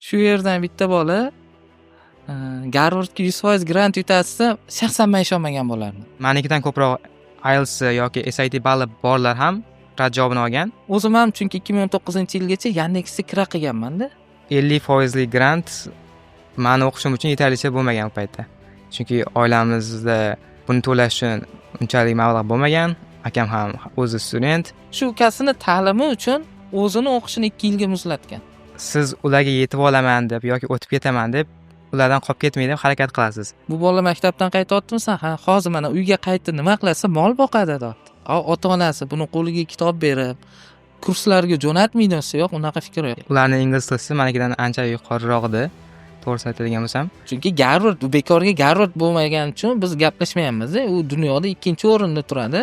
Shu yerdan bitta bola Garvardga 100% grant yutasa, shaxsan men ishonmagan bo'lardim. Manikidan ko'proq IELTS yoki SAT balli borlar ham rad javobini olgan. O'zim ham chunki 2019-yilgacha Yandexga kira qilganman-da. 50% grant meni o'qishim uchun yetarlicha bo'lmagan u paytda. Chunki oilamizda buni to'lash uchun unchalik mablag' bo'lmagan. Akam ham o'zi student. Shu ukasini ta'limi uchun o'zini o'qishini 2 yilga muzlatgan. Siz ularga yetib olaman deb yoki o'tib ketaman deb ulardan qolib ketmaydi deb harakat qilasiz. Bu bola maktabdan qaytyaptimisan? Ha, hozir mana uyga qaytdi, nima qilasa mol boqadi deyapti. Ota-onasi buni qo'liga kitob berib, kurslarga jo'natmaydi, yo'q, unaqa fikr yo'q. Ularning ingliz tili manikidan ancha yuqoriroq edi. To'g'risini aytadigan bo'lsam. Chunki Garvard bekorga Garvard bo'lmagan uchun biz gaplashmayapmiz. U dunyoda 2-o'rinda turadi.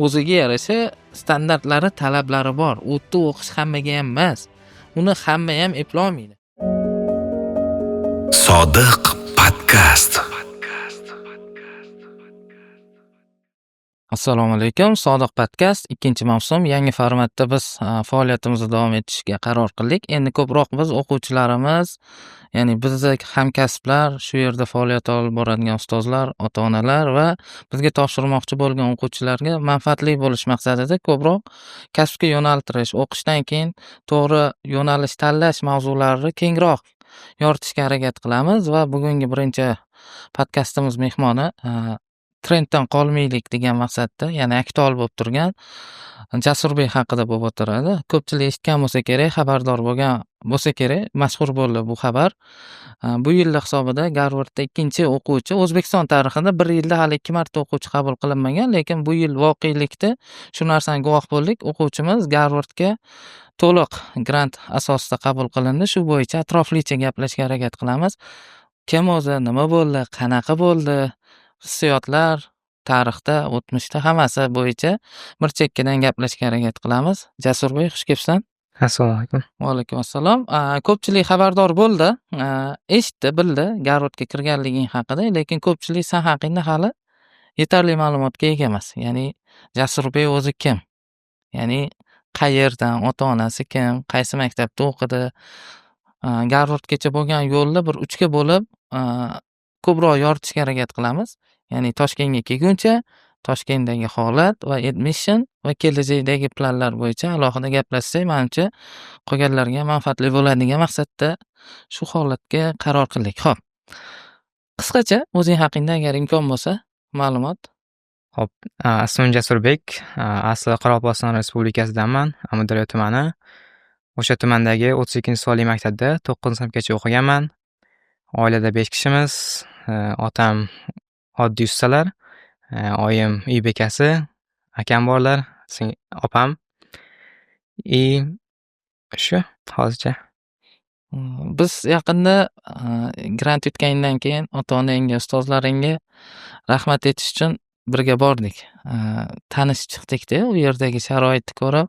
O'ziga yarasha standartlari, talablari bor. U yerda o'qish hammaga ham emas. Uni hamma ham eplolmaydi. Sodiq podkast. Assalomu alaykum. Sodiq podkast 2-mavsum yangi formatda biz faoliyatimizni davom etishga qaror qildik. Endi ko'proq biz o'quvchilarimiz, ya'ni bizdek hamkasblar, shu yerda faoliyat olib boradigan ustozlar, ota-onalar va bizga topshirmoqchi bo'lgan o'quvchilarga manfaatli bo'lish maqsadida ko'proq kasbga yo'naltirish, o'qishdan keyin to'g'ri yo'nalish tanlash mavzularini kengroq yoritishga harakat qilamiz va bugungi birinchi podkastimiz mehmoni trenddan qolmaylik degan maqsadda, ya'ni aktual bo'lib turgan Jasurbek haqida bo'lib o'tiradi. Ko'pchilik eshitgan bo'lsa kerak, xabardor bo'lgan bo'lsa kerak, mashhur bo'ldi bu xabar. Bu yil hisobida Garvardda 2-o'quvchi, O'zbekiston tarixida bir yilda hali 2 marta o'quvchi qabul qilinmagan, lekin bu yil voqelikda shu narsani guvoh bo'ldik. O'quvchimiz Garvardga to'liq grant asosida qabul qilindi. Shu bo'yicha atroflicha gaplashishga harakat qilamiz. Kim o'zi, nima bo'ldi, qanaqa bo'ldi, hissiyotlar, tarixda, o'tmishda hammasi bo'yicha bir chekkadan gaplashishga harakat qilamiz. Jasurbek, xush kelibsan. Assalomu alaykum. Va alaykum assalom. Ko'pchilik xabardor bo'ldi, eshitdi, bildi Garvardga kirganliging haqida, lekin ko'pchilik sen haqingda hali yetarli ma'lumotga ega emas. Ya'ni Jasurbek o'zi kim? Ya'ni qayerdan, ota-onasi kim, qaysi maktabda o'qidi? Garvardgacha bo'lgan yo'lni bir 3 ga bo'lib, ko'proq yoritishga harakat qilamiz. Ya'ni Toshkentga kelguncha Toshkentdagi holat va admission va kelajakdagi planlar bo'yicha alohida gaplashsak, menimcha qolganlarga manfaatli bo'ladi degan maqsadda shu holatga qaror qildik. Xo'p. Qisqacha o'zing haqingda agar imkon bo'lsa, ma'lumot. Xo'p, ismim Jasurbek, asli Qoraqalpog'iston Respublikasidanman, Amudaryo tumani. O'sha tumandagi 32-sonli maktabda 9-sinfgacha o'qiganman. Oilada 5 kishimiz. Otam oddiy ustalar, oyim uy bekasi, akam borlar, opam. Shu hozircha. Biz yaqinda grant yutgandan keyin ota-onangga, ustozlaringga rahmat aytish uchun birga bordik. Tanishib chiqdik-da, u yerdagi sharoitni ko'rib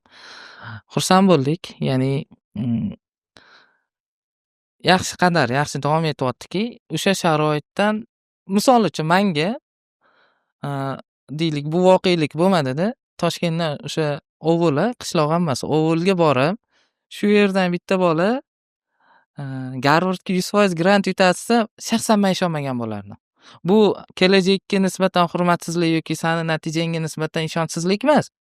xursand bo'ldik. Ya'ni yaxshi davom etyaptiki, o'sha sharoitdan misol uchun menga deylik, bu voqelik bo'lmadi-da. Toshkentdan o'sha Ovul, qishloq emas, Ovulga borib, shu yerdan bitta bola Garvardga 100% grant yutasa, shaxsan men ishonmagan bo'lardim. Bu kelajakka nisbatan hurmatsizlik yoki seni natijangga nisbatan ishonchsizlik emas.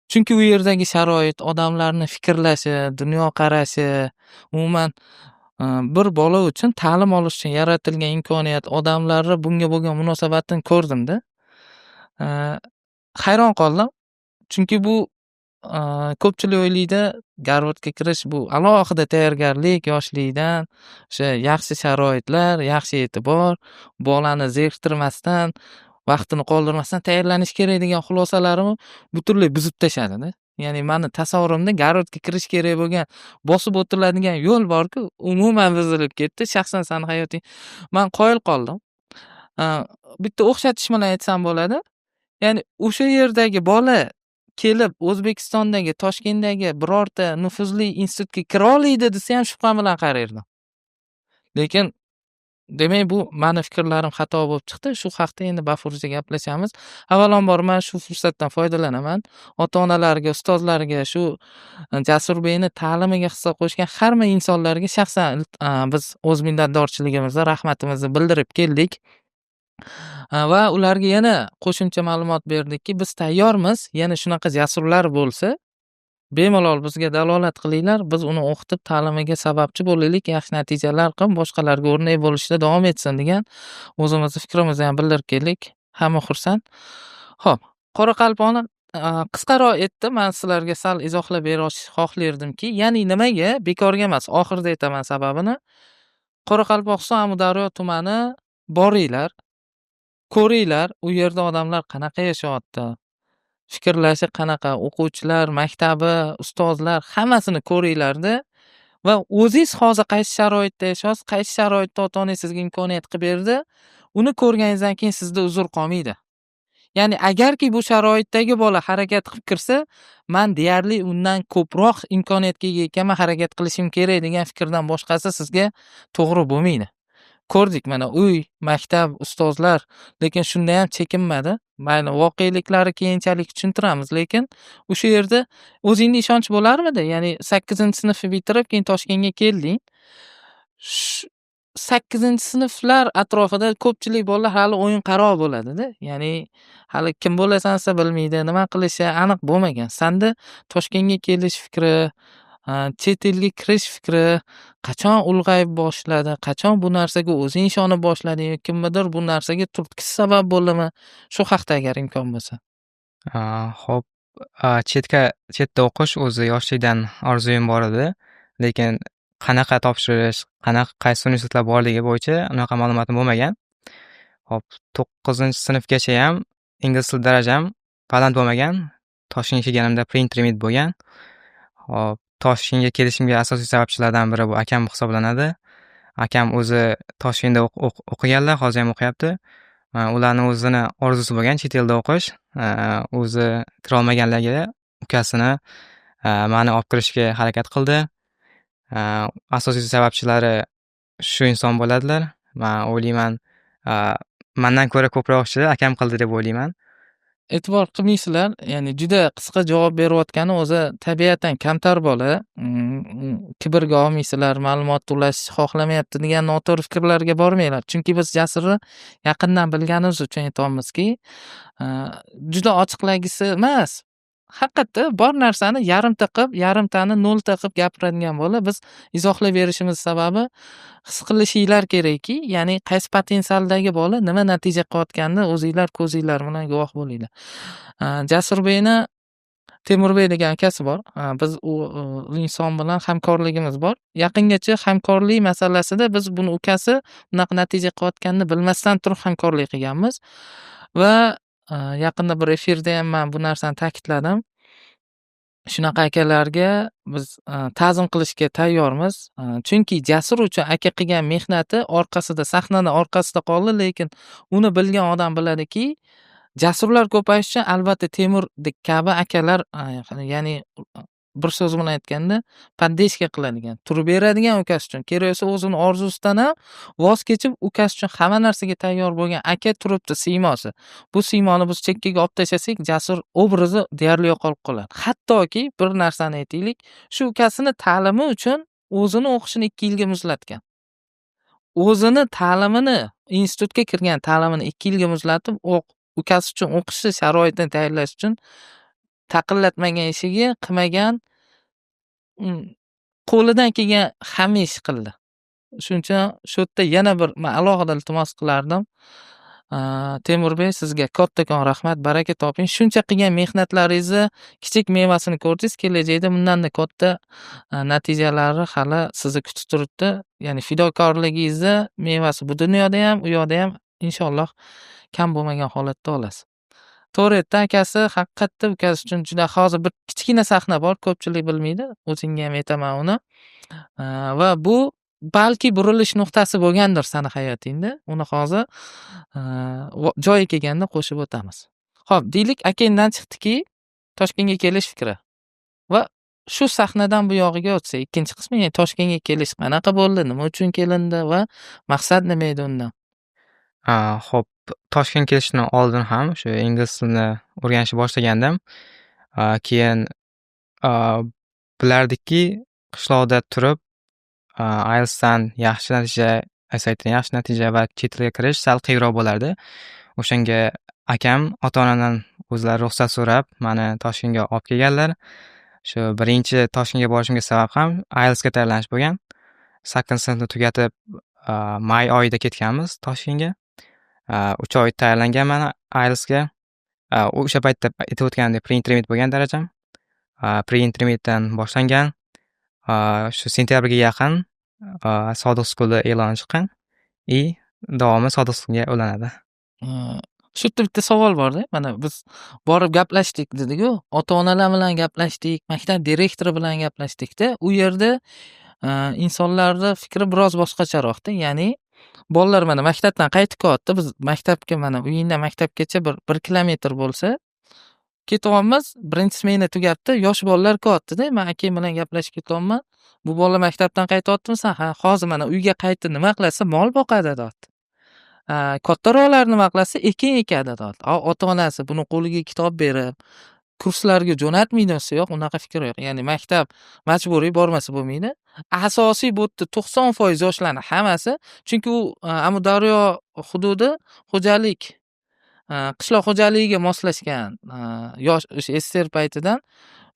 Chunki u yerdagi sharoit, odamlarning fikrlashi, dunyoqarashi, umuman bir bola uchun ta'lim olish uchun yaratilgan imkoniyat, odamlarning bunga bo'lgan munosabatini ko'rdim-da. Hayron qoldim. Chunki bu ko'pchilik o'ylaydi, Garvardga kirish bu alohida tayyorgarlik, yoshlikdan, o'sha yaxshi sharoitlar, yaxshi e'tibor, bolani zeriktirmasdan, vaqtini qoldirmasdan tayyorlanish kerak degan xulosalarimni butunlay buzib tashladida. Ya'ni meni tasavvurimda Garvardga kirish kerak bo'lgan, bosib o'tiladigan yo'l bor-ku, umuman buzilib ketdi. Shaxsan seni hayoting. Men qoyil qoldim. Bitta o'xshatish bilan aytsam bo'ladi. Ya'ni o'sha yerdagi bola kelib O'zbekistondagi, Toshkentdagi birorta nufuzli institutga kira oladi desa ham shubham bilan qarardim. Lekin demak, bu mani fikrlarim xato bo'lib chiqdi. Shu haqda endi bafurja gaplashamiz. Avvalambor men shu fursatdan foydalanaman. Ota-onalarga, ustozlarga, shu Jasurbekni ta'limiga hissa qo'shgan hamma insonlarga shaxsan biz o'z minnatdorchiligimizni, rahmatimizni bildirib keldik. Va ularga yana qo'shimcha ma'lumot berdikki, biz tayyormiz. Yana shunaqa jasurlar bo'lsa, bemalol bizga dalolat qilinglar. Biz uni o'qitib ta'limiga sababchi bo'laylik, yaxshi natijalar qilib, boshqalarga o'rnak bo'lishda davom etsin degan o'zimizni fikrimizni ham bildirib keldik. Hamma xursand. Xo'p, Qoraqalpoqni qisqaroq aytdim. Men sizlarga sal izohlab berish xohlardimki, ya'ni nimaga bekorga emas, oxirida aytaman sababini. Qoraqalpog'iston Amudaryo tumani boringlar, ko'ringlar, u yerda odamlar qanaqa yashayapti, fikrlashi qanaqa, o'quvchilar, maktabi, ustozlar hammasini ko'ringlarda va o'zingiz hozir qaysi sharoitda yashaysiz, qaysi sharoitda ota-onangiz sizga imkoniyat qilib berdi, uni ko'rganingizdan keyin sizda uzr qolmaydi. Ya'ni agarki bu sharoitdagi bola harakat qilib kirsa, men deyarli undan ko'proq imkoniyatga ega ekanman, harakat qilishim kerak degan fikrdan boshqasi sizga to'g'ri bo'lmaydi. Ko'rdik mana uy, maktab, ustozlar, lekin shunda ham chekinmadi. Mayli voqealiklari keyinchalik tushuntiramiz, lekin o'sha yerda o'zingga ishonch bo'larmidi? Ya'ni 8-sinfni bitirib, keyin Toshkentga kelding. 8-sinflar atrofida ko'pchilik bolalar hali o'yin-qaroq bo'ladi-da. Ya'ni hali kim bo'lasansa bilmaydi, nima qilishi aniq bo'lmagan. Sanda Toshkentga kelish fikri, chet elga kirish fikri qachon ulg'ayib boshladi, qachon bu narsaga o'zing ishonib boshlading, kimnidir bu narsaga turtkisi sabab bo'ldimi? Shu haqda agar imkon bo'lsa. Xo'p, chetda o'qish o'zi yoshlikdan orzuyim bor edi, lekin qanaqa topshirish, qaysi universitetlar borligi bo'yicha unaqa ma'lumotim bo'lmagan. Xo'p, 9-sinfgacha ham ingliz tili darajam baland bo'lmagan. Toshkentga kelganimda pre-intermediate bo'lgan. Xo'p, Toshkentga kelishimga asosiy sababchilardan biri bu akam hisoblanadi. Akam o'zi Toshkentda o'qiganlar, hozir ham o'qiyapti. Ularni o'zini orzusi bo'lgan chet elda o'qish. O'zi kira olmaganlarga ukasini meni olib kirishga harakat qildi. Asosiy sababchilari shu inson bo'ladilar. Men o'ylayman, mendan ko'ra ko'proq ishni akam qildi deb o'ylayman. E'tibor qilmaysizlar, ya'ni juda qisqa javob berayotgani o'zi tabiatan kamtar bola. Kibrga olmaysizlar, ma'lumot to'lashni xohlamayapti degan noto'g'ri fikrlarga bormanglar. Chunki biz Jasurni yaqindan bilganimiz uchun aytamizki, juda ochiqlagisi emas. Haqiqatda bor narsani yarimta qilib, yarimtani nolta qilib gapiradigan bola. Biz izohlab berishimiz sababi his qilishinglar kerakki, ya'ni qaysi potensialdagi bola nima natija qilayotganini o'zinglar ko'zinglar bilan guvoh bo'linglar. Jasurbekni Temurbek degan akasi bor. Biz u inson bilan hamkorligimiz bor. Yaqingacha hamkorlik masalasida biz buni ukasi bunaqa natija qilayotganini bilmasdan turib hamkorlik qilganmiz va yaqinda bir efirda ham men bu narsani ta'kidladim. Shunaqa akalarga biz ta'zim qilishga tayyormiz. Chunki Jasur uchun aka qilgan mehnati orqasida, sahnani orqasida qoldi, lekin uni bilgan odam biladiki, Jasurlar ko'payishi uchun albatta Temurdek kabi akalar, ya'ni bir so'z bilan aytganda poddeshka qiladigan, turib beradigan ukasi uchun. Kerak bo'lsa o'zini orzusidan ham voz kechib ukasi uchun hamma narsaga tayyor bo'lgan aka turibdi siymosi. Bu siymoni biz chekkaga olib tashlasak, Jasur obrazi deyarli yo'qolib qoladi. Hattoki bir narsani aytaylik, shu ukasini ta'limi uchun o'zini o'qishini 2 yilga muzlatgan. O'zini ta'limini, institutga kirgan ta'limini 2 yilga muzlatib, ukasi uchun o'qishi sharoitini tayyorlash uchun taqillatmagan ishiga qilmagan, qo'lidan kelgan hamma ish qildi. Shuning uchun shu yerda yana bir men alohida iltimos qilardim. Temurbek, sizga kattakon rahmat, baraka toping. Shuncha qilgan mehnatlaringizni kichik mevasini ko'rdingiz, kelajakda bundan-da katta natijalari hali sizni kutib turibdi. Ya'ni fidokorligingizni mevasi bu dunyoda ham, u yoqda ham inshaalloh kam bo'lmagan holatda olasiz. To'g'ri aytdi akasi, haqiqatda ukasi uchun juda hozir bir kichkina sahna bor, ko'pchilik bilmaydi. O'zingga ham aytaman uni. Va bu balki burilish nuqtasi bo'lgandir seni hayotingda. Uni hozir joyi kelganda qo'shib o'tamiz. Xo'p, deylik, akangdan chiqdiki, Toshkentga kelish fikri va shu sahnadan bu yog'iga o'tsak, ikkinchi qismi, ya'ni Toshkentga kelish qanaqa bo'ldi, nima uchun kelindi va maqsad nima edi undan? Xo'p, Toshkentga kelishdan oldin ham shu ingliz tilini o'rganishni boshlagandim. Keyin bilardikki, qishloqda turib, IELTSdan yaxshi natija, SATdan yaxshi natija va chet tilga kirish sal qiyinroq bo'lardi. O'shanga akam ota-onamdan o'zlari ruxsat so'rab, mani Toshkentga olib kelganlar. Shu birinchi Toshkentga borishimga sabab ham IELTSga tayyorlanish bo'lgan. 8-sinfni tugatib, may oyida ketganmiz Toshkentga. 3 oy tayyorlanganman IELTSga. O'sha paytda aytib o'tganimdek pre-intermediate bo'lgan darajam. Pre-intermediatedan boshlangan. Shu sentyabrga yaqin Sodiq School'da e'lon chiqqan. Davomi Sodiq School'ga ulanadi. Shu yerda bitta savol borda. Mana biz borib gaplashdik dedik-ku, ota-onalar bilan gaplashdik, maktab direktori bilan gaplashdik-da. U yerda insonlarni fikri biroz boshqacharoqda. Ya'ni bolalar mana maktabdan qaytib kelyapti. Biz maktabga mana uyingdan maktabgacha 1 kilometr bo'lsa ketyapmiz. Birinchi smena tugabdi. Yosh bolalar kelyapti-da. Men akam bilan gaplashib ketyapman. Bu bola maktabdan qaytyaptimisan? Ha, hozir mana uyga qaytdi. Nima qilasa? Mol boqadi deyapti. Kattaroqlar nima qilasa? Ekin ekadi deyapti. Ota-onasi buni qo'liga kitob berib, kurslarga jo'natmaydi, yo'q, unaqa fikr yo'q. Ya'ni maktab majburiy bormasa bo'lmaydi. Asosiy bu yerda 90% yoshlarni hammasi, chunki u Amudaryo hududi xo'jalik, qishloq xo'jaligiga moslashgan yosh SSR paytidan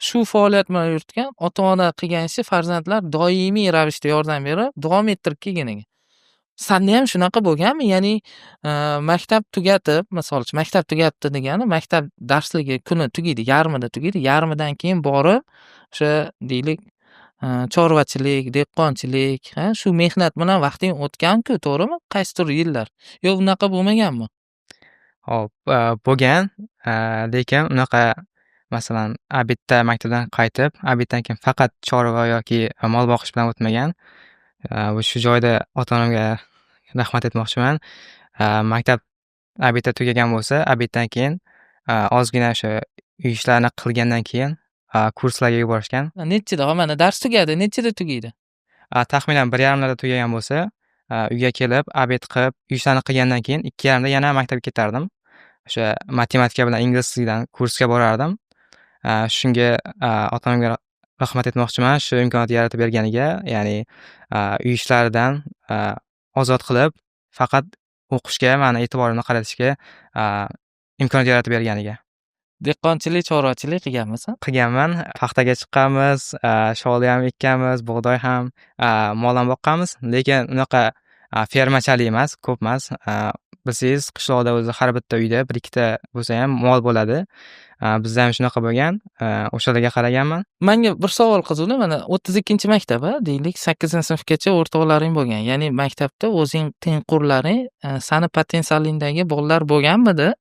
shu faoliyat bilan yuritgan ota-ona qilgan ishi farzandlar doimiy ravishda yordam berib davom ettirib kelgan. Sanda ham shunaqa bo'lganmi? Ya'ni maktab tugatib, misol uchun maktab tugatdi degani maktab darsligi kuni tugaydi, yarmida tugaydi. Yarmidan keyin borib o'sha deylik chorvachilik, dehqonchilik, shu mehnat bilan vaqting o'tgan-ku, to'g'rimi? Qaysidir yillar. Yo'q, unaqa bo'lmaganmi? Hop, bo'lgan, lekin unaqa masalan, abitda maktabdan qaytib, abitdan keyin faqat chorva yoki mol boqish bilan o'tmagan. Shu joyda ota-onamga rahmat aytmoqchiman. Maktab abitda tugagan bo'lsa, abitdan keyin ozgina o'sha uy ishlarini qilgandan keyin kurslarga yuborishgan. Nechida? Mana dars tugadi, nechida tugaydi? Taxminan 1:30larda tugagan bo'lsa, uyga kelib, abit qilib, uy ishlarini qilgandan keyin 2:30da yana maktabga ketardim. O'sha matematika bilan ingliz tilidan kursga borardim. Shunga ota-onamga rahmat aytmoqchiman, shu imkoniyatni yaratib berganiga, ya'ni uy ishlaridan ozod qilib, faqat o'qishga mani e'tiborimni qaratishga imkoniyat yaratib berganiga. Dehqonchilik, chorvachilik qilganmisan? Qilganman. Paxtaga chiqqanmiz, sholda ham ekkanmiz, bug'doy ham, mol ham boqqanmiz, lekin unaqa fermachalik emas, ko'p emas. Bilsangiz, qishloqda o'zi har bitta uyda 1-2ta bo'lsa ham mol bo'ladi. Bizda ham shunaqa bo'lgan. O'shalarga qaraganman. Menga bir savol qiziqdi. Mana 32-maktab, deylik 8-sinfgacha o'rtoqlaring bo'lgan. Ya'ni maktabda o'zing tengqurlaring, sani potensialingdagi bolalar bo'lganmidi?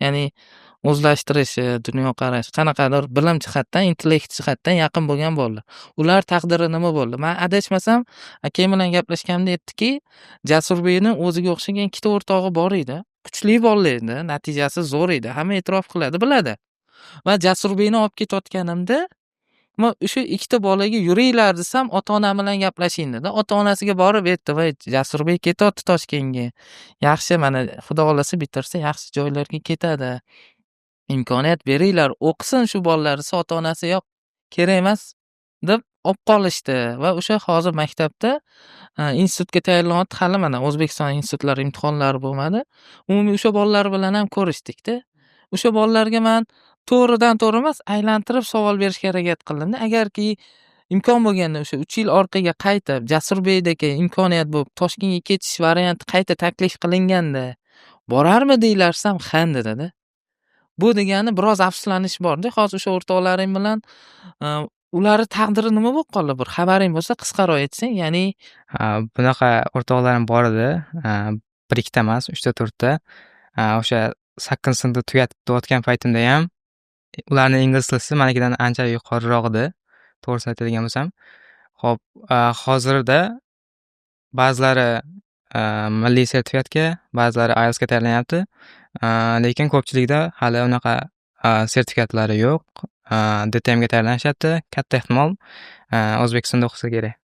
Ya'ni o'zlashtirishi, dunyoqarashi, qanaqadir bilim jihatdan, intellekt jihatdan yaqin bo'lgan bolalar. Ular taqdiri nima bo'ldi? Men adashmasam, akam bilan gaplashganimda aytdiki, Jasurbekning o'ziga o'xshagan ikkita o'rtog'i bor edi. Kuchli bolalar edi, natijasi zo'r edi. Hamma e'tirof qiladi, biladi. Va Jasurbekni olib ketayotganimda, men o'sha ikkita bolaga yuringlar desam, ota-onam bilan gaplashing dedi. Ota-onasiga borib aytdi, "Voy, Jasurbek ketyapti Toshkentga. Yaxshi, mana Xudo xolasa bitirsa yaxshi joylarga ketadi. Imkoniyat beringlar, o'qisin shu bolalar." desa, ota-onasi "Yo'q, kerak emas" deb olib qolishdi va o'sha hozir maktabda institutga tayyorlanyapti. Hali mana O'zbekiston institutlari imtihonlari bo'lmadi. Umumiy o'sha bolalar bilan ham ko'rishdik-da. O'sha bolalarga men to'g'ridan to'g'ri emas, aylantirib savol berishga harakat qildim. Agarki imkon bo'lganda o'sha 3 yil orqaga qaytib, Jasurbekdagi imkoniyat bo'lib, Toshkentga ketish varianti qayta taklif qilinganda, borarmidinglar desam, "Ha" dedi-da. Bu degani biroz afsuslanish bor-da. Hozir o'sha o'rtoqlaring bilan ular taqdiri nima bo'lib qoldi? Bir xabaring bo'lsa qisqaroq aytsang, ya'ni bunaqa o'rtoqlarim bor edi. 1-2ta emas, 3-4ta. O'sha 8-sinfni tugatayotgan paytimda ham ularning ingliz tili menikidan ancha yuqoriroq edi, to'g'risini aytadigan bo'lsam. Xo'p, hozirda ba'zilari milliy sertifikatga, ba'zilari IELTSga tayyorlanyapti. Lekin ko'pchilikda hali unaqa sertifikatlari yo'q. DTMga tayyorlanishyapti. Katta ehtimol O'zbekistonda o'qisa kerak.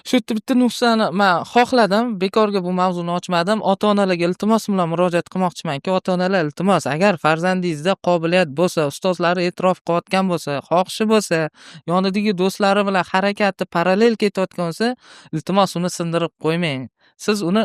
Shu yerda bitta nuqsani men xohladim, bekorga bu mavzuni ochmadim. Ota-onalarga iltimos bilan murojaat qilmoqchimanki, ota-onalar iltimos, agar farzandingizda qobiliyat bo'lsa, ustozlari e'tirof qilayotgan bo'lsa, xohishi bo'lsa, yonidagi do'stlari bilan harakati parallel ketayotgan bo'lsa, iltimos uni sindirib qo'ymang. Siz uni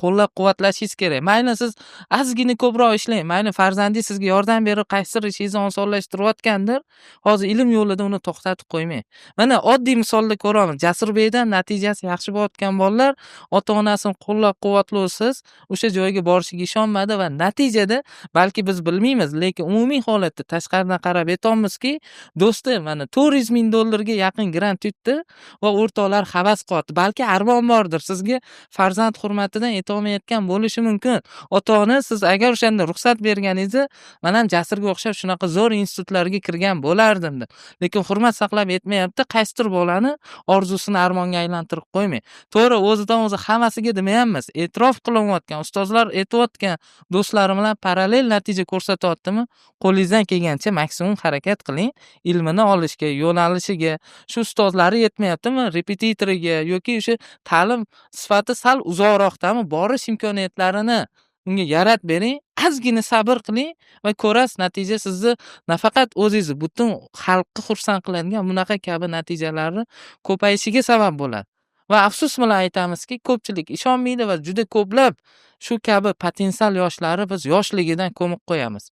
qo'llab-quvvatlashingiz kerak. Mayli siz ozgina ko'proq ishlang, mayli farzandingiz sizga yordam berib, qaysidir ishingizni osonlashtirayotgandir. Hozir ilm yo'lida uni to'xtatib qo'ymang. Mana oddiy misolda ko'ramiz. Jasurbekdan natijasi yaxshi bo'layotgan bolalar ota-onasini qo'llab-quvvatlovsiz o'sha joyga borishiga ishonmadi va natijada balki biz bilmaymiz, lekin umumiy holatda tashqaridan qarab aytamizki, do'sti mana $400,000 ga yaqin grant yutdi va o'rtoqlar havas qilyapti. Balki armon bordir, sizga farzand hurmatidan yetolmayotgan bo'lishi mumkin. Ota-ona siz agar o'shanda ruxsat berganingizda, men ham Jasurga o'xshab shunaqa zo'r institutlarga kirgan bo'lardim deb. Lekin hurmat saqlab yetmayapti. Qaysidir bolani orzusini armonga aylantirib qo'ymang. To'g'ri, o'zidan o'zi hammasiga demayapmiz. E'tirof qilinayotgan, ustozlar aytayotgan do'stlari bilan parallel natija ko'rsatyaptimi? Qo'lingizdan kelgancha maksimum harakat qiling. Ilmini olishga, yo'nalishiga, shu ustozlari yetmayaptimi? Repetitoriga yoki o'sha ta'lim sifati sal uzoqroqdami? Borish imkoniyatlarini unga yarat bering. Ozgina sabr qiling va ko'rasiz, natija sizni nafaqat o'zingizni, butun xalqni xursand qiladigan bunaqa kabi natijalarni ko'payishiga sabab bo'ladi. Va afsus bilan aytamizki, ko'pchilik ishonmaydi va juda ko'plab shu kabi potensial yoshlari biz yoshligidan ko'mib qo'yamiz.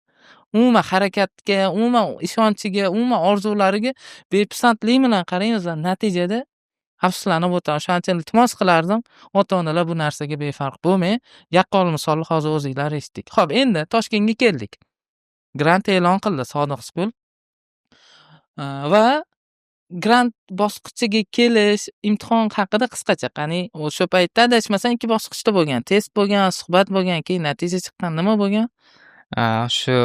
Umuman harakatga, umuman ishonchiga, umuman orzulariga bepisandlik bilan qaraymiz va natijada afsuslanib o'tamiz. Shuning uchun iltimos qilardim, ota-onalar bu narsaga befarq bo'lmang. Yaqqol misolni hozir o'zingizlar eshitdik. Xo'p, endi Toshkentga keldik. Grant e'lon qildi Sodiq School. Va grant bosqichiga kelish, imtihon haqida qisqacha qani, o'sha paytda adashmasam 2 bosqichda bo'lgan. Test bo'lgan, suhbat bo'lgan, keyin natija chiqqan. Nima bo'lgan? Shu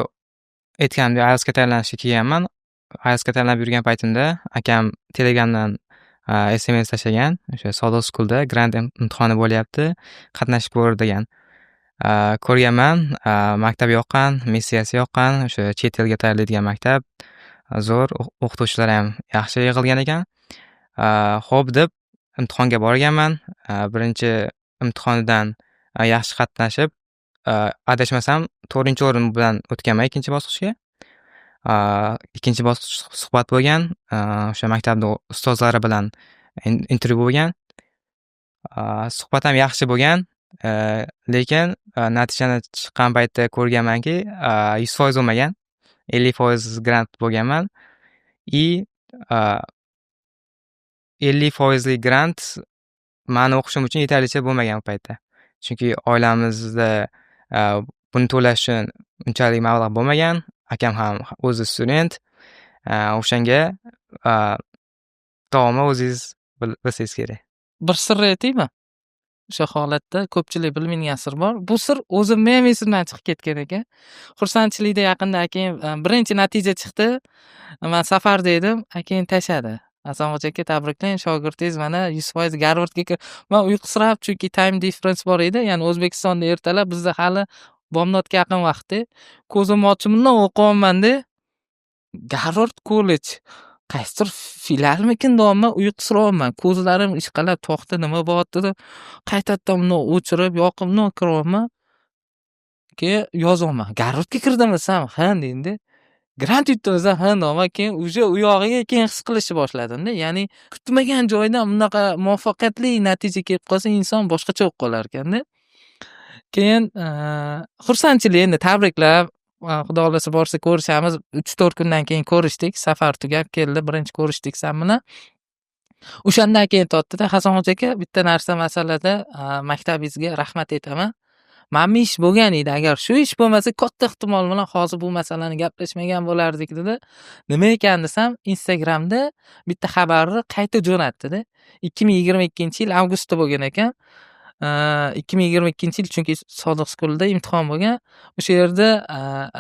aytganimdek IELTSga tayyorlanishga kelganman. IELTSga tayyorlanib yurgan paytimda akam Telegramdan SMS tashlagan. O'sha Sodiq Schoolda grant imtihoni bo'lyapti, qatnashib ko'r degan. Ko'rganman, maktab yoqqan, missiyasi yoqqan, o'sha chet elga tayyorlaydigan maktab. Zo'r, o'qituvchilar ham yaxshi yig'ilgan ekan. Xo'p deb imtihonga borganman. Birinchi imtihondan yaxshi qatnashib, adashmasam 4-o'rin bilan o'tganman ikkinchi bosqichga. Ikkinchi bosqich suhbat bo'lgan. O'sha maktabda ustozlari bilan intervyu bo'lgan. Suhbat ham yaxshi bo'lgan. Lekin natijani chiqqan paytda ko'rganmanki, 100% bo'lmagan. 50% grant bo'lganman. 50% grant meni o'qishim uchun yetarlicha bo'lmagan bu paytda. Chunki oilamizda buni to'lash uchun unchalik mablag' bo'lmagan. Akam ham o'zi student. O'shanga davomi o'zingiz bilsangiz kerak. Bir sir aytaymi? O'sha holatda ko'pchilik bilmaydigan sir bor. Bu sir o'zimni ham esimdan chiqib ketgan ekan. Xursandchilikda yaqinda akam birinchi natija chiqdi. Men safarda edim, akam tashladi. Hasanxo'ja aka, tabriklang, shogirdingiz mana 100% Garvardga kirdi. Men uyqusirab, chunki time difference bor edi. Ya'ni O'zbekistonda ertalab, bizda hali bomdodga yaqin vaqtda. Ko'zim ochib bundan o'qiyapman-da. Garvard kollej. Qaysidir filialmikin deyapman, uyqusirayapman. Ko'zlarim ishqalab to'xta, nima bo'lyapti deb qaytadan uni o'chirib, yoqib kiryapman. Keyin yozyapman. Garvardga kirdimmi desam, ha deydi. Grant yutdim desam, ha deyapman. Keyin o'sha u yog'iga keyin his qilishni boshladim-da. Ya'ni kutmagan joydan bunaqa muvaffaqiyatli natija kelib qolsa, inson boshqacha bo'lib qolar ekanda. Keyin xursandchilik, endi tabriklab, xudo xolasa borsa ko'rishamiz. 3-4 kundan keyin ko'rishdik. Safar tugab keldi, birinchi ko'rishdik sen bilan. O'shandan keyin tortdi-da, Hasanxo'ja aka, bitta narsa masalada maktabingizga rahmat aytaman. Mana ish bo'lgan edi. Agar shu ish bo'lmasa, katta ehtimol bilan hozir bu masalani gaplashmagan bo'lardik dedi. Nima ekan desam, Instagramda bitta xabarni qayta jo'natdi-da. 2022-yil avgustda bo'lgan ekan. 2022-yil chunki Sodiq Schoolda imtihon bo'lgan. O'sha yerda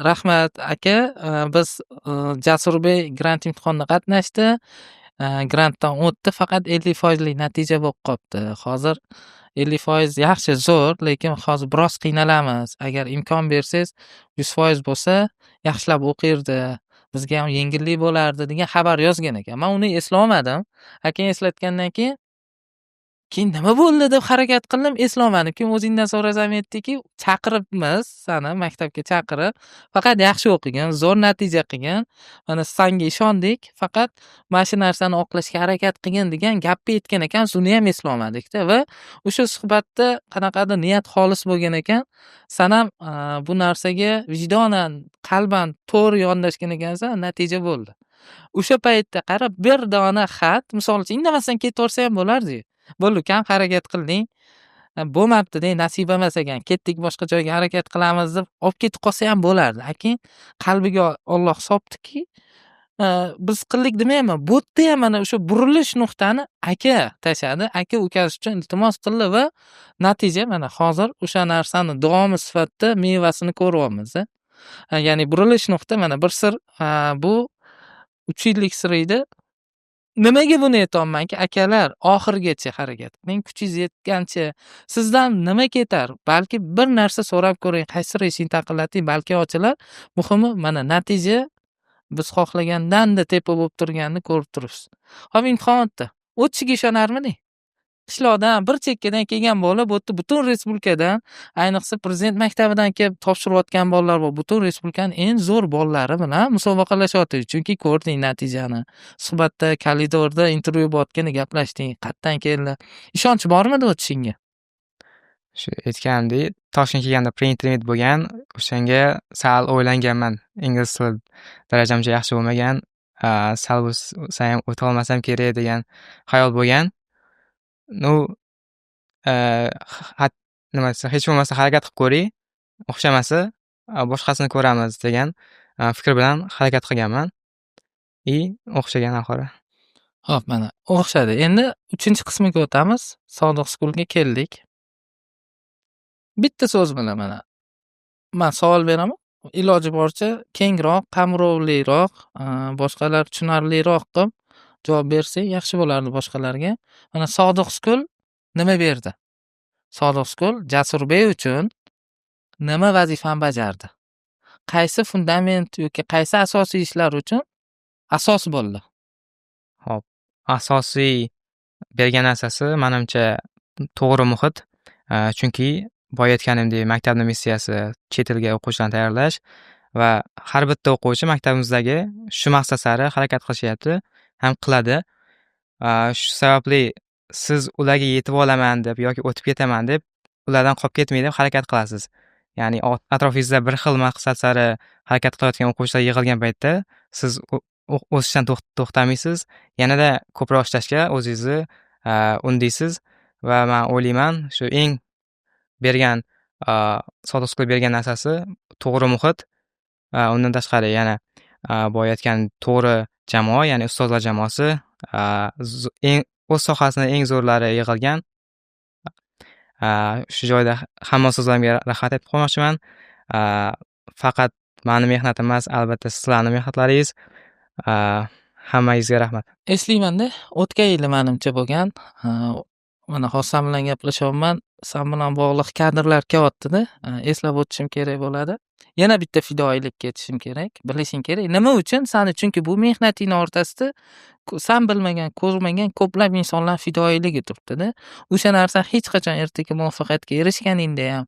rahmat aka, biz Jasurbek grant imtihonida qatnashdi. Grantdan o'tdi, faqat 50% natija bo'lib qoldi. Hozir 50% yaxshi, zo'r, lekin hozir biroz qiynalamiz. Agar imkon bersangiz 100% bo'lsa, yaxshilab o'qirdi. bizga ham yengillik bo'lardi degan xabar yozgan ekan. Men uni eslolmadim. Keyin eslatgandan keyin nima bo'ldi deb harakat qildim, eslolmadim. Keyin o'zingdan so'rasam aytdiki, chaqiribmiz sani maktabga chaqirib, faqat yaxshi o'qigin, zo'r natija qilgin. Mana senga ishondik, faqat mana shu narsani oqlashga harakat qilgin degan gapni aytgan ekan. Uni ham eslolmadik-da va o'sha suhbatda qanaqadir niyat xolis bo'lgan ekan. Sen ham bu narsaga vijdonan, qalban to'g'ri yondashgan ekansan, natija bo'ldi. O'sha paytda qarab bir dona xat, misol uchun indamasdan ketaversa ham bo'lardi. Bo'ldi, kam harakat qilding. Bo'lmabdi-da, nasib emas ekan. Ketdik boshqa joyga harakat qilamiz deb olib ketib qolsa ham bo'lardi. Lekin qalbiga Alloh solibdiki, biz qildik demayman. Bu yerda ham mana o'sha burilish nuqtani aka tashadi. Aka ukasi uchun iltimos qildi va natija mana hozir o'sha narsani davomi sifatida mevasini ko'ryapmiz. Ya'ni burilish nuqta mana bir sir, bu 3 yillik sir edi. Nimaga buni aytayapmanki, akalar oxirigacha harakat qiling, kuchingiz yetgancha. Sizdan nima ketar? Balki bir narsa so'rab ko'ring, qaysidir eshikni taqillating, balki ochilar. Muhimi mana natija biz xohlagandan-da tepa bo'lib turganini ko'rib turibsiz. Hop, imtihon o'tdi. O'tishiga ishonarmiding? Qishloqdan bir chekkadan kelgan bola bu yerda butun respublikadan, ayniqsa prezident maktabidan kelib topshirayotgan bolalar bor. Butun respublikaning eng zo'r bolalari bilan musobaqalashyapti. Chunki ko'rding natijani. Suhbatda, koridorda intervyu bo'layotganda gaplashding, qayerdan keldi. Ishonch bormidi o'tishingga? Shu aytganimdek, Toshkentga kelganda pre-intermediate bo'lgan, o'shanga sal o'ylanganman. Ingliz tili darajam uncha yaxshi bo'lmagan, sal bo'lsa ham o'ta olmasam kerak degan xayol bo'lgan. Nima desam, hech bo'lmasa harakat qilib ko'ring, o'xshamasa boshqasini ko'ramiz degan fikr bilan harakat qilganman. O'xshagan oxiri. Xo'p, mana o'xshadi. Endi 3-qismiga o'tamiz. Sodiq skulga keldik. Bitta so'z bilan mana men savol beraman. Iloji boricha kengroq, qamrovliroq, boshqalar tushunarliroq qilib javob bersang yaxshi bo'lardi boshqalarga. Mana Sodiq skul nima berdi? Sodiq skul Jasurbek uchun nima vazifani bajardi? Qaysi fundament yoki qaysi asosiy ishlar uchun asos bo'ldi? Xo'p, asosiy bergan narsasi menimcha to'g'ri muhit. Chunki boya aytganimdek, maktabning missiyasi chet elga o'quvchilarni tayyorlash va har bitta o'quvchi maktabimizdagi shu maqsad sari harakat qilishyapti, ham qiladi. Shu sababli siz ularga yetib olaman deb yoki o'tib ketaman deb ulardan qolib ketmay deb harakat qilasiz. Ya'ni atrofingizda bir xil maqsad sari harakat qilayotgan o'quvchilar yig'ilgan paytda siz o'sishdan to'xtamaysiz, yanada ko'proq ishlashga o'zingizni undaysiz va men o'ylayman, shu eng bergan Sodiqga bergan narsasi to'g'ri muhit. Undan tashqari yana boya aytgan to'g'ri jamoa, ya'ni ustozlar jamoasi, o'z sohasida eng zo'rlari yig'ilgan. Shu joyda hamma ustozlarimga rahmat aytib qo'ymoqchiman. Faqat meni mehnatim emas, albatta sizlarning mehnatlaringiz. Hammangizga rahmat. Eslayman-da, o'tgan yili menimcha bo'lgan. Mana hozir sen bilan gaplashyapman. Sen bilan bog'liq kadrlar kelyapti-da. Eslab o'tishim kerak bo'ladi. Yana bitta fidoyilikka ketishim kerak. Bilishing kerak. Nima uchun? Sani chunki bu mehnatingning ortasida sen bilmagan, ko'rmagan ko'plab insonlar fidoyiligi turibdi-da. O'sha narsa hech qachon ertaga muvaffaqiyatga erishganingda ham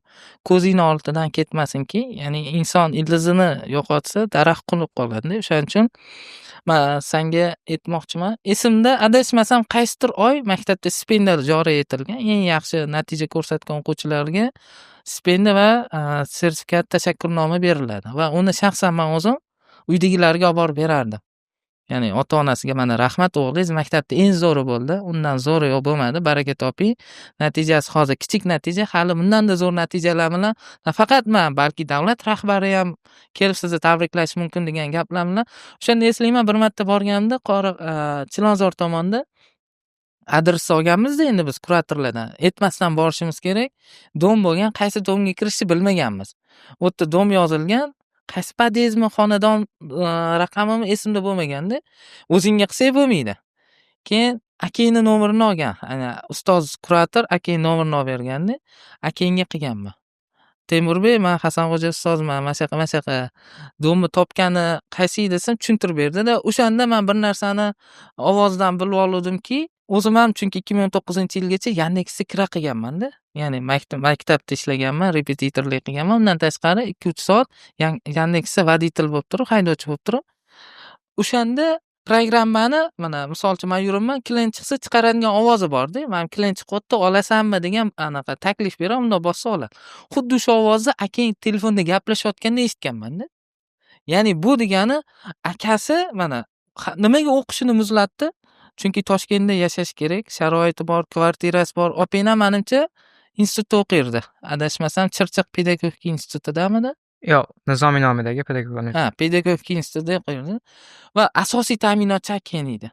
ko'zingning oldidan ketmasinki, ya'ni inson ildizini yo'qotsa, daraxt qunib qoladi-da. O'shaning uchun men senga aytmoqchiman. Esimda adashmasam qaysidir oy maktabda stipendiya joriy etilgan. Eng yaxshi natija ko'rsatgan o'quvchilarga stipendiya va sertifikat, tashakkurnoma beriladi va uni shaxsan men o'zim uydagilarga olib borib berardim. Ya'ni ota-onasiga mana rahmat, o'g'lingiz maktabda eng zo'ri bo'ldi. Undan zo'ri yo'q bo'lmadi. Baraka toping. Natijasi hozir kichik natija, hali bundan-da zo'r natijalar bilan nafaqat men, balki davlat rahbari ham kelib sizni tabriklashi mumkin degan gaplar bilan. O'shanda eslayman, bir marta borganimda Chilonzor tomonda adres olganmizda endi biz kuratorlardan aytmasdan borishimiz kerak. Dom bo'lgan, qaysi domga kirishni bilmaganmiz. U yerda dom yozilgan, qaysi podyezdmi, xonadon raqamimi esimda bo'lmaganda, o'zingga qilsak bo'lmaydi. Keyin akangni nomerini olgan. Ana ustoz kurator akang nomerini olib berganda, akangga qilganman. Temurbek, men Hasanxo'ja ustozman, mana shunaqa do'mni topgani qaysi desam tushuntirib berdi-da. O'shanda men bir narsani ovozidan bilib oluvdimki, o'zim ham chunki 2019-yilgacha Yandexda kira qilganman-da. Ya'ni maktabda ishlaganman, repetitorlik qilganman. Undan tashqari 2-3 soat Yandexda voditelь bo'lib turib, haydovchi bo'lib turib, o'shanda programmani mana misol uchun men yuribman, klient chiqsa chiqaradigan ovozi bor-da. Men klient chiqyapti, olasanmi degan anaqa taklif beraman, unda bossa oladi. Xuddi o'sha ovozni akang telefonda gaplashayotganda eshitganman-da. Ya'ni bu degani akasi mana nimaga o'qishini muzlatdi? Chunki Toshkentda yashash kerak, sharoiti bor, kvartirasi bor. Opang ham menimcha institutda o'qirdi. Adashmasam, Chirchiq pedagogika institutidamidi? Yo'q, Nizomiy nomidagi pedagogika. Ha, pedagogika institutida o'qirdi va asosiy ta'minotchi akang edi.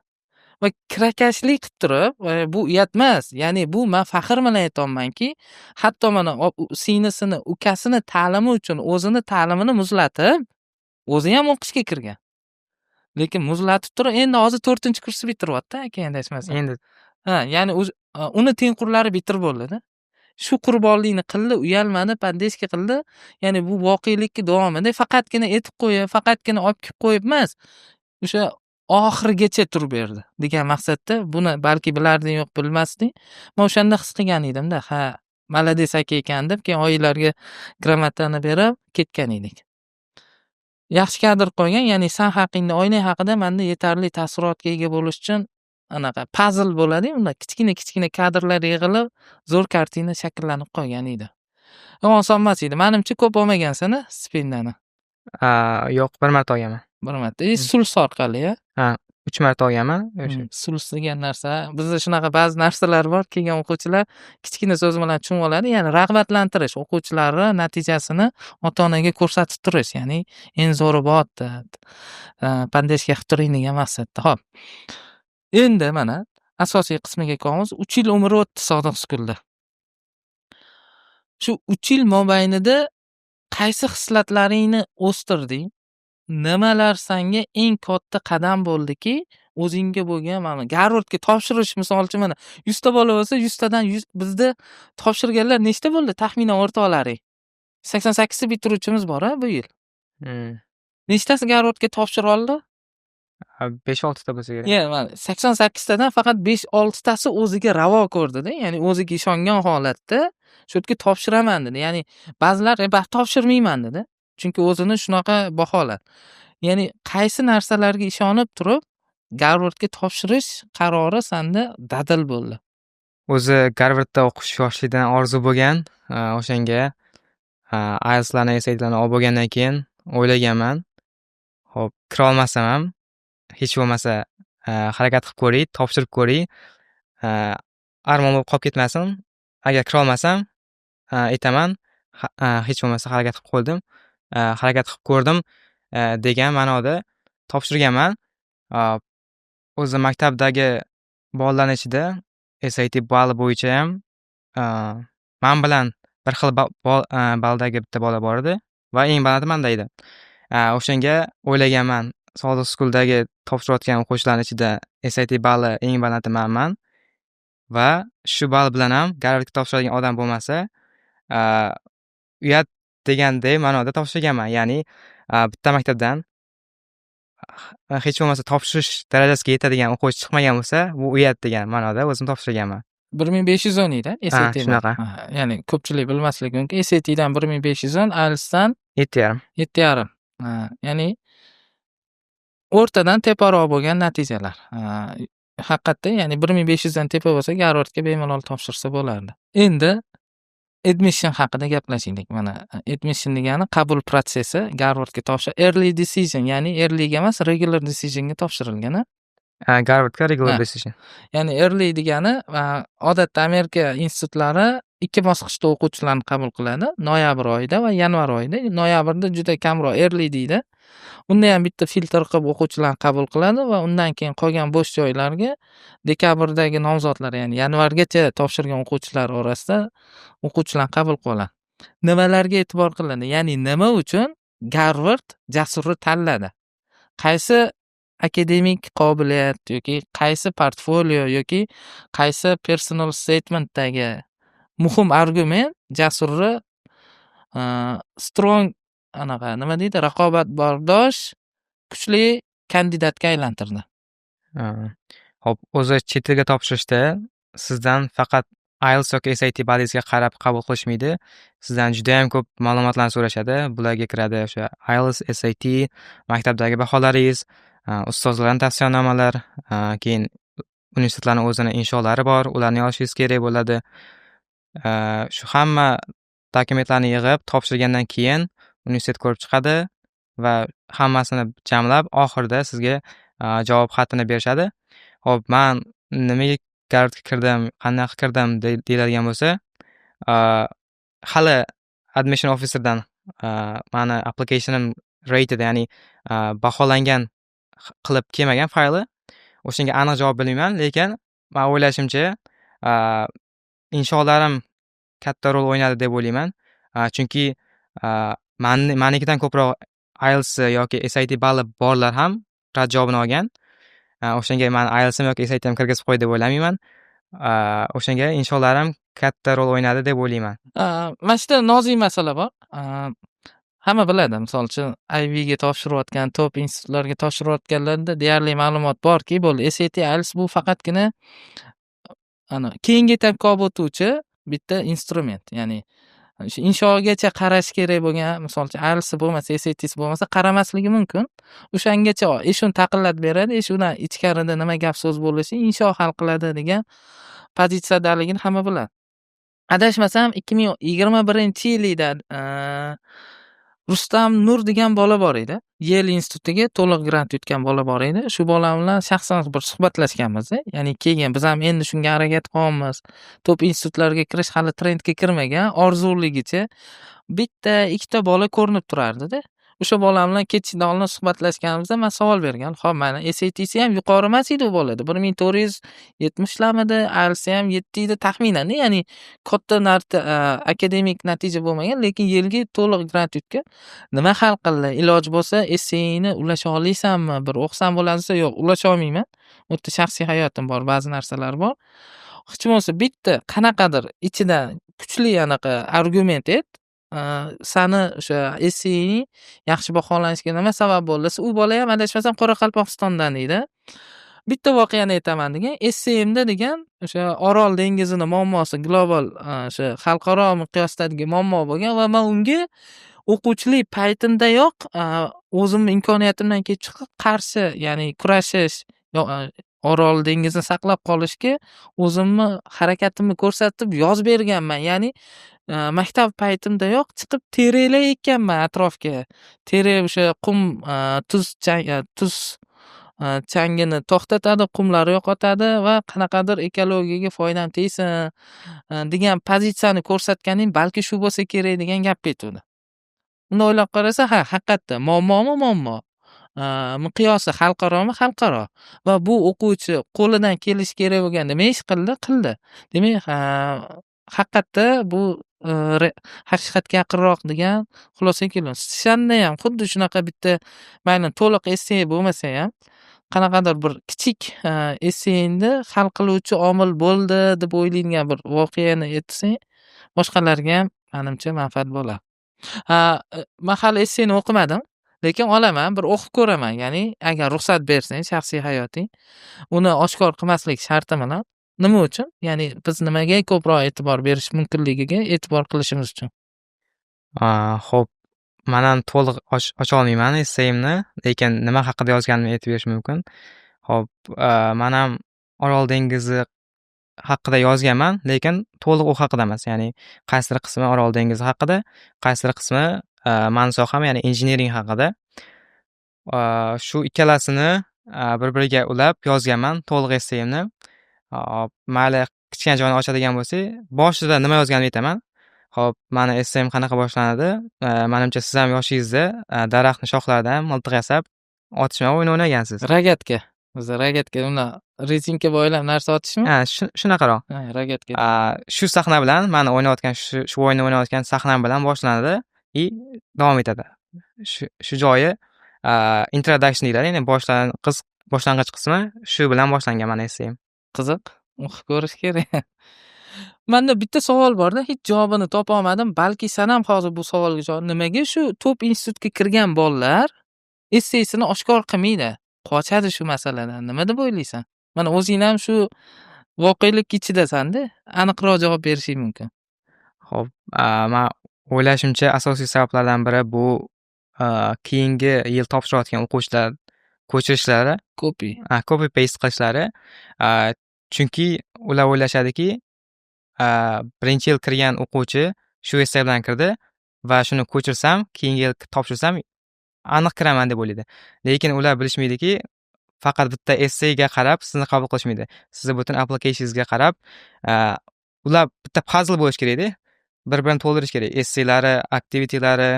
Va kirakashlik qilib turib, bu uyat emas. Ya'ni bu men faxr bilan aytayapmanki, hatto mana singlisini, ukasini ta'limi uchun o'zini ta'limini muzlatib, o'zi ham o'qishga kirgan. Lekin muzlatib turib, endi hozir 4-kursni bitiryapti aka adashmasam. Endi ya'ni uni tengqurlari bitirib bo'ldi-da. Shu qurbonlikni qildi, uyalmadi, pandeshka qildi. Ya'ni bu voqelikka davomida faqatgina etib qo'yib, faqatgina olib kelib qo'yib emas, o'sha oxirigacha turib berdi degan maqsadda. Buni balki bilarding, yo'q bilmasding. Men o'shanda his qilgan edim-da. Ha, malades aka ekan deb, keyin oilalarga gramatani berib ketgan edik. Yaxshi kadr qo'ygan, ya'ni sen haqingda, oilang haqida menda yetarli taassurotga ega bo'lish uchun anaqa puzzle bo'ladi-ku, unda kichkina kadrlar yig'ilib, zo'r kartina shakllanib qolgan edi. Oson emas edi. Menimcha ko'p olmagansan-a stipendiyani? yo'q, bir marta olganman. Bir marta. Sulus orqali-ya? Ha, 3 marta olganman. Sulus degan narsa, bizda shunaqa ba'zi narsalar bor, kelgan o'quvchilar kichkina so'z bilan tushunib oladi. Ya'ni rag'batlantirish, o'quvchilarni natijasini ota-onaga ko'rsatib turish, ya'ni eng zo'ri bo'lyapti. Pandeshka qilib turing degan maqsadda. Xo'p. Endi mana asosiy qismiga kelamiz. 3 yil umri o'tdi Sodiq Skulda. Shu 3 yil mobaynida qaysi hislatlaringni o'stirding? Nimalar senga eng katta qadam bo'ldiki, o'zingga bo'lgan mana Garvardga topshirish, misol uchun mana 100 ta bola bo'lsa, 100 tadan 100 bizda topshirganlar nechta bo'ldi taxminan o'rtoqlaring? 88 ta bitiruvchimiz bor-a bu yil. Nechtasi Garvardga topshira oldi? 5-6 ta bo'lsa kerak. Mana 88 tadan faqat 5-6 tasi o'ziga ravo ko'rdi-da, ya'ni o'ziga ishongan holatda shu yerga topshiraman dedi. Ya'ni ba'zilar topshirmayman dedi. Chunki o'zini shunaqa baholadi. Ya'ni qaysi narsalarga ishonib turib Garvardga topshirish qarori senda dadil bo'ldi? O'zi Garvardda o'qish yoshlikdan orzu bo'lgan. O'shanga IELTS'larni, SAT'larni olib bo'lgandan keyin o'ylaganman. Xo'p, kira olmasam ham hech bo'lmasa harakat qilib ko'ray, topshirib ko'ray. Armon bo'lib qolib ketmasin. Agar kira olmasam aytaman, hech bo'lmasa harakat qilib qo'ydim. Harakat qilib ko'rdim degan ma'noda topshirganman. O'zi maktabdagi bolalarning ichida SAT balli bo'yicha ham men bilan bir xil baldagi bitta bola bor edi va eng baland menda edi. O'shanga o'ylaganman, Sodiq Skuldagi topshirayotgan o'quvchilarning ichida SAT balli eng balandi menman va shu ball bilan ham Garvardga topshiradigan odam bo'lmasa, uyat deganday ma'noda topshirganman. Ya'ni bitta maktabdan hech bo'lmasa topshirish darajasiga yetadigan o'quvchi chiqmagan bo'lsa, bu uyat degan ma'noda o'zim topshirganman. 1510 edi SAT. Shunaqa. Ya'ni ko'pchilik bilmasligi mumkin. SATdan 1510, IELTS'dan 7,5. 7,5. Ya'ni o'rtadan teparoq bo'lgan natijalar. Haqiqatda, ya'ni 1500 dan tepa bo'lsa, Garvardga bemalol topshirsa bo'lardi. Endi admission haqida gaplashaylik. Mana admission degani qabul protsessi Garvardga early decision, ya'ni early emas, regular decisionga topshirilgan. Garvardga regular decision. Ya'ni early degani odatda Amerika institutlari 2 bosqichda o'quvchilarni qabul qiladi. Noyabr oyida va yanvar oyida. Noyabrda juda kamroq early deydi. Unda ham bitta filtr qilib o'quvchilarni qabul qiladi va undan keyin qolgan bo'sh joylarga dekabrdagi nomzodlar, ya'ni yanvargacha topshirgan o'quvchilar orasida o'quvchilarni qabul qiladi. Nimalarga e'tibor qiladi? Ya'ni nima uchun Garvard Jasurni tanladi? Qaysi akademik qobiliyat yoki qaysi portfolio yoki qaysi personal statementdagi muhim argument Jasurni strong anaqa nima deydi, raqobatbardosh, kuchli kandidatga aylantirdi. Hop, o'zi chet tilga topshirishda sizdan faqat IELTS yoki SAT ballingizga qarab qabul qilishmaydi. Sizdan judayam ko'p ma'lumotlarni so'rashadi. Bularga kiradi o'sha IELTS, SAT, maktabdagi baholaringiz, ustozlarning tavsiyanomalar, keyin universitetlarning o'zini insholari bor, ularni yozishingiz kerak bo'ladi. Shu hamma dokumentlarni yig'ib topshirgandan keyin universitet ko'rib chiqadi va hammasini jamlab oxirida sizga javob xatini berishadi. Hop, man nimaga Garvardga kirdim, qanaqa kirdim deyiladigan bo'lsa, hali admission officerdan mani applicationim rated, ya'ni baholangan qilib kelmagan fayli. O'shanga aniq javob bilmayman, lekin men o'ylashimcha insholarim katta rol o'ynadi deb o'ylayman. Chunki manikidan ko'proq IELTS yoki SAT balli borlar ham rad javobini olgan. O'shanga men IELTSim yoki SATim kirgizib qo'y deb o'ylamayman. O'shanga insholarim katta rol o'ynadi deb o'ylayman. Mana shu yerda nozik masala bor. Hamma biladi, misol uchun IVga topshirayotgan, top institutlarga topshirayotganlarda deyarli ma'lumot borki, bo'ldi. SAT, IELTS bu faqatgina keyingi etapga olib o'tuvchi bitta instrument. Ya'ni shu inshogacha qarash kerak bo'lgan, misol uchun IELTS bo'lmasa, SATs bo'lmasa qaramasligi mumkin. O'shangacha shuni taqillatib beradi, shundan ichkarida nima gap so'z bo'lishi insho hal qiladi degan pozitsiyadaligini hamma biladi. Adashmasam 2021-yilda Rustam Nur degan bola bor edi. Yale institutiga to'liq grant yutgan bola bor edi. Shu bola bilan shaxsan bir suhbatlashganmiz. Ya'ni keyin biz ham endi shunga harakat qilyapmiz. Top institutlarga kirish hali trendga kirmagan, orzuligicha bitta, ikkita bola ko'rinib turardi-da. O'sha bola bilan ketishdan oldin suhbatlashganimizda men savol bergan. Xo'p, mana SAT'si ham yuqori emas edi u bolada. 1470 lamidi, IELTS ham 7 edi taxminan. Ya'ni katta akademik natija bo'lmagan, lekin yilga to'liq grant yutgan. Nima hal qildi? Iloj bo'lsa, essayni ulasha olaysanmi? Bir o'qisam bo'ladi, yo'q, ulasha olmayman. U yerda shaxsiy hayotim bor, ba'zi narsalar bor. Hech bo'lmasa bitta qanaqadir ichida kuchli anaqa argument et. Sani o'sha essayni yaxshi baholanishiga nima sabab bo'ldi? U bola ham adashmasam Qoraqalpog'istondan edi. Bitta voqeani aytaman degan, essayimda degan o'sha Orol dengizini muammosi global o'sha xalqaro miqyosdagi muammo bo'lgan va men unga o'quvchilik paytimdayoq o'zimning imkoniyatimdan kelib chiqib qarshi, ya'ni kurashish, Orol dengizini saqlab qolishga o'zimni harakatimni ko'rsatib yozib berganman. Ya'ni maktab paytimdayoq chiqib terelar ekkanman atrofga. Tere o'sha qum, tuz changini to'xtatadi, qumlarni yo'qotadi va qanaqadir ekologiyaga foydam tegsin degan pozitsiyani ko'rsatganing, balki shu bo'lsa kerak degan gap aytdi. Uni o'ylab qarasa, haqiqatda muammo. Miqyosi xalqaro va bu o'quvchi qo'lidan kelish kerak bo'lgan nima ish qildi. Demak, haqiqatda bu haqiqatga yaqinroq degan xulosaga keldim. Shanda ham xuddi shunaqa bitta mayli to'liq essay bo'lmasa ham qanaqadir bir kichik essayni hal qiluvchi omil bo'ldi deb o'ylaydigan bir voqeani aytsang, boshqalarga ham menimcha manfaat bo'ladi. Men hali essayni o'qimadim, lekin olaman, bir o'qib ko'raman. Ya'ni agar ruxsat bersang shaxsiy hayoting, uni oshkor qilmaslik sharti bilan. Nima uchun? Ya'ni biz nimaga ko'proq e'tibor berish mumkinligiga e'tibor qilishimiz uchun. Xo'p, men ham to'liq ocha olmayman essayimni, lekin nima haqida yozganimni aytib berish mumkin. Xo'p, men ham Orol dengizi haqida yozganman, lekin to'liq u haqida emas. Ya'ni qaysidir qismi Orol dengizi haqida, qaysidir qismi men soham, ya'ni engineering haqida. Shu ikkalasini bir-biriga ulab yozganman to'liq essayimni. Mayli kichkina joyini ochadigan bo'lsak, boshida nima yozganimni aytaman. Xo'p, meni essayim qanaqa boshlanadi? Menimcha siz ham yoshingizda daraxtni shoxlaridan miltiq yasab, otishma o'yini o'ynagansiz. Ragatka. Biz ragatka uni rezinka bo'ylab narsa otishmi? Shunaqaroq. Ragatka. Shu sahna bilan meni o'ynayotgan shu o'yinni o'ynayotgan sahnam bilan boshlanadi va davom etadi. Shu joyi introduction deyiladi, ya'ni boshlang'ich qismi shu bilan boshlangan meni essayim. Qiziq, o'qib ko'rish kerak. Manda bitta savol borda, hech javobini topa olmadim. Balki san ham hozir bu savolga javob nimaga shu top institutga kirgan bolalar essesini oshkor qilmaydi? Qochadi shu masaladan. Nima deb o'ylaysan? Mana o'zing ham shu voqelik ichidasan-da, aniqroq javob berishing mumkin. Xo'p, men o'ylashimcha asosiy sabablardan biri bu keyingi yil topshirayotgan o'quvchilar ko'chirishlari, copy paste qilishlari. Chunki ular o'ylashadiki, birinchi yil kirgan o'quvchi shu essay bilan kirdi va shuni ko'chirsam, keyingi yil topshirsam aniq kiraman deb o'ylaydi. Lekin ular bilishmaydiki, faqat bitta essayga qarab sizni qabul qilishmaydi. Sizni butun applicationsga qarab, ular bitta puzzle bo'lish kerak-da. Bir-birini to'ldirish kerak. Essaylari, activitylari,